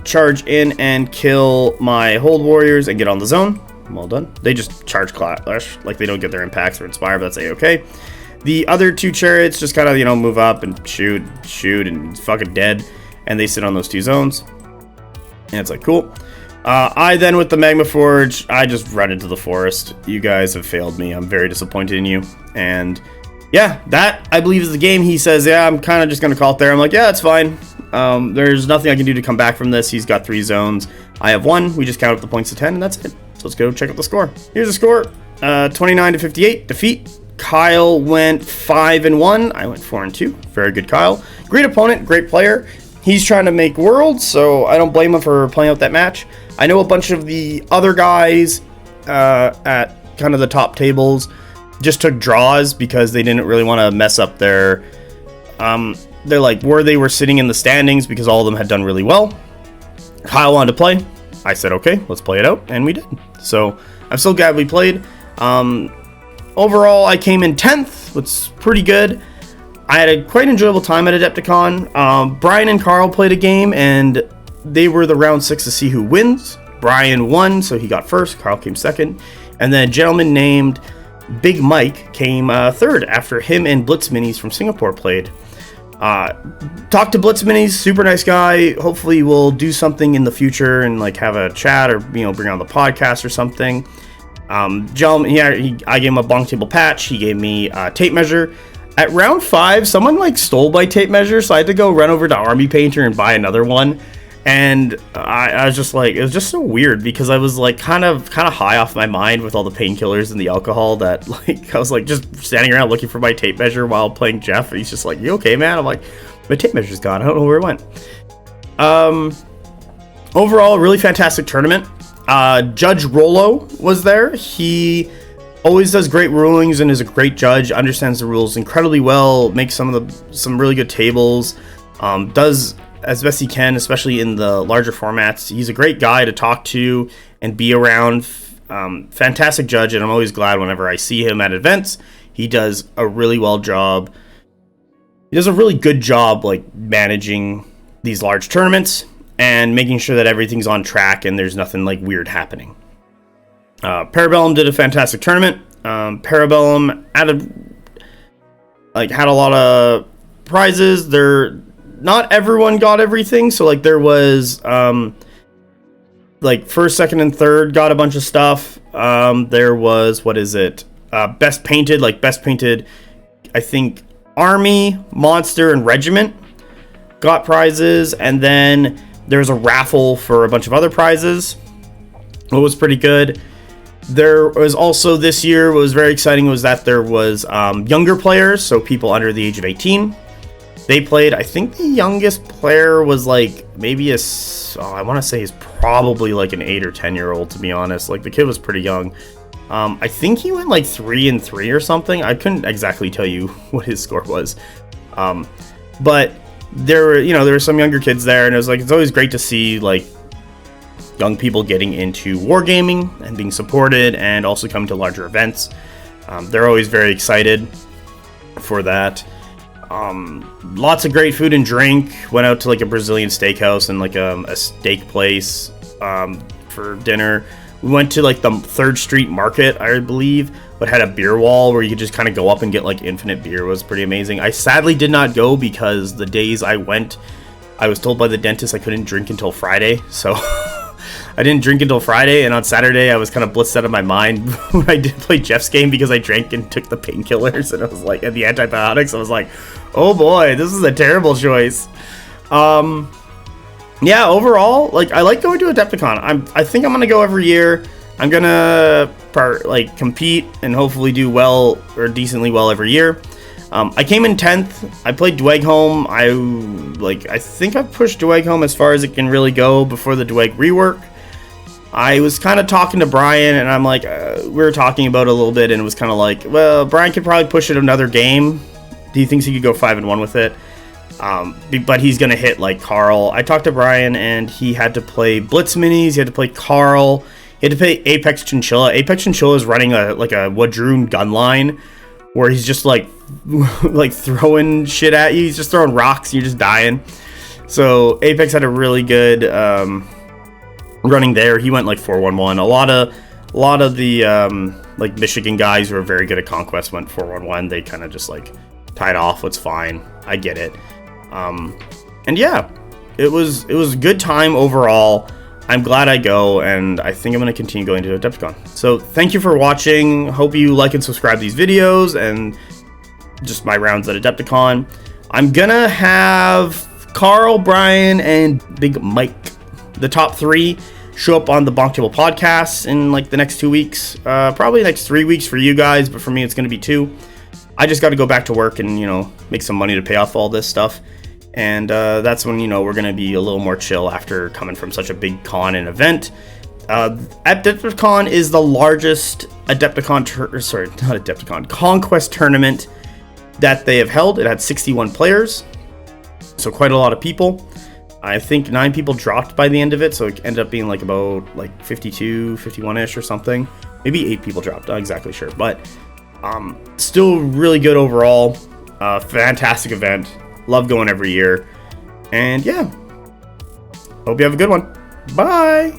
charge in and kill my hold warriors and get on the zone. Well done. They just charge clash, like they don't get their impacts or inspire, but that's a-okay. The other two chariots just kind of, you know, move up and shoot, and fucking dead. And they sit on those two zones. And it's like, cool. I then, with the Magma Forge, I just run into the forest. You guys have failed me. I'm very disappointed in you. And yeah, that, I believe, is the game. He says, yeah, I'm kind of just going to call it there. I'm like, yeah, that's fine. There's nothing I can do to come back from this. He's got 3 zones. I have 1. We just count up the points to 10, and that's it. So let's go check out the score. Here's the score. 29-58. Defeat. Kyle went 5-1. I went 4-2. Very good, Kyle. Great opponent. Great player. He's trying to make worlds, so I don't blame him for playing out that match. I know a bunch of the other guys at kind of the top tables just took draws because they didn't really want to mess up their like where they were sitting in the standings, because all of them had done really well. Kyle wanted to play. I said, okay, let's play it out, and we did. So I'm so glad we played. Overall, I came in 10th, which is pretty good. I had a quite enjoyable time at Adepticon. Brian and Carl played a game, and they were the round 6 to see who wins. Brian won, so he got first. Carl came second. And then a gentleman named Big Mike came third after him and Blitz Minis from Singapore played. Talked to Blitz Minis, super nice guy. Hopefully we'll do something in the future and like have a chat, or, you know, bring on the podcast or something. Gentleman, I gave him a BonkTable patch. He gave me a tape measure. At round 5, someone like stole my tape measure, so I had to go run over to Army Painter and buy another one. And I was just like, it was just so weird, because I was like kind of high off my mind with all the painkillers and the alcohol, that like I was like just standing around looking for my tape measure while playing Jeff. And he's just like, you okay, man? I'm like, my tape measure's gone. I don't know where it went. Overall, really fantastic tournament. Judge Rollo was there. He always does great rulings and is a great judge, understands the rules incredibly well, makes some really good tables, does as best he can, especially in the larger formats. He's a great guy to talk to and be around. Fantastic judge, and I'm always glad whenever I see him at events. He does a really well job. He does a really good job like managing these large tournaments and making sure that everything's on track and there's nothing like weird happening. Parabellum did a fantastic tournament. Parabellum had a lot of prizes. Not everyone got everything, so like there was like first, second, and third got a bunch of stuff. There was, best painted, I think Army, Monster, and Regiment got prizes, and then there was a raffle for a bunch of other prizes. It was pretty good. There was also, this year, what was very exciting was that there was younger players, so people under the age of 18. They played. I think the youngest player was like maybe I want to say he's probably like an 8 or 10-year-old, to be honest. Like the kid was pretty young. I think he went like 3-3 or something. I couldn't exactly tell you what his score was. But there were some younger kids there, and it was like, it's always great to see like young people getting into wargaming and being supported, and also coming to larger events. They're always very excited for that. Lots of great food and drink. Went out to like a Brazilian steakhouse and like a steak place for dinner. We went to like the 3rd Street Market, I believe, but had a beer wall where you could just kind of go up and get like infinite beer. It was pretty amazing. I sadly did not go because the days I went, I was told by the dentist I couldn't drink until Friday, so I didn't drink until Friday, and on Saturday I was kind of blitzed out of my mind when I did play Jeff's game, because I drank and took the painkillers, and I was like, and the antibiotics, I was like, oh boy, this is a terrible choice. Yeah, overall, like, I like going to Adepticon. I think I'm gonna go every year. I'm gonna compete and hopefully do well or decently well every year. I came in 10th. I played Dweg home. I think I've pushed Dweg home as far as it can really go before the Dweg rework. I was kind of talking to Brian, and I'm like, we were talking about it a little bit, and it was kind of like, well, Brian could probably push it another game. He thinks he could go 5-1 with it. But he's going to hit like Carl. I talked to Brian, and he had to play Blitz Minis. He had to play Carl. He had to play Apex Chinchilla. Apex Chinchilla is running a Wadroon gun line where he's just like throwing shit at you. He's just throwing rocks and you're just dying. So Apex had a really good running there. He went like 4-1-1. A lot of the like Michigan guys who are very good at Conquest went 4-1-1. They kind of just like tied off. It's fine. I get it. And yeah, it was a good time overall. I'm glad I go, and I think I'm going to continue going to Adepticon. So thank you for watching. Hope you like and subscribe to these videos and just my rounds at Adepticon. I'm going to have Carl, Brian, and Big Mike, the top 3, show up on the BonkTable podcast in like the next 2 weeks. Probably next 3 weeks for you guys, but for me it's going to be 2. I just got to go back to work and, make some money to pay off all this stuff. And that's when, we're going to be a little more chill after coming from such a big con and event. Adepticon is the largest Conquest tournament that they have held. It had 61 players, so quite a lot of people. I think 9 people dropped by the end of it, so it ended up being like about 52, 51-ish or something. Maybe 8 people dropped, not exactly sure. But still really good overall. Fantastic event. Love going every year. And yeah, hope you have a good one. Bye.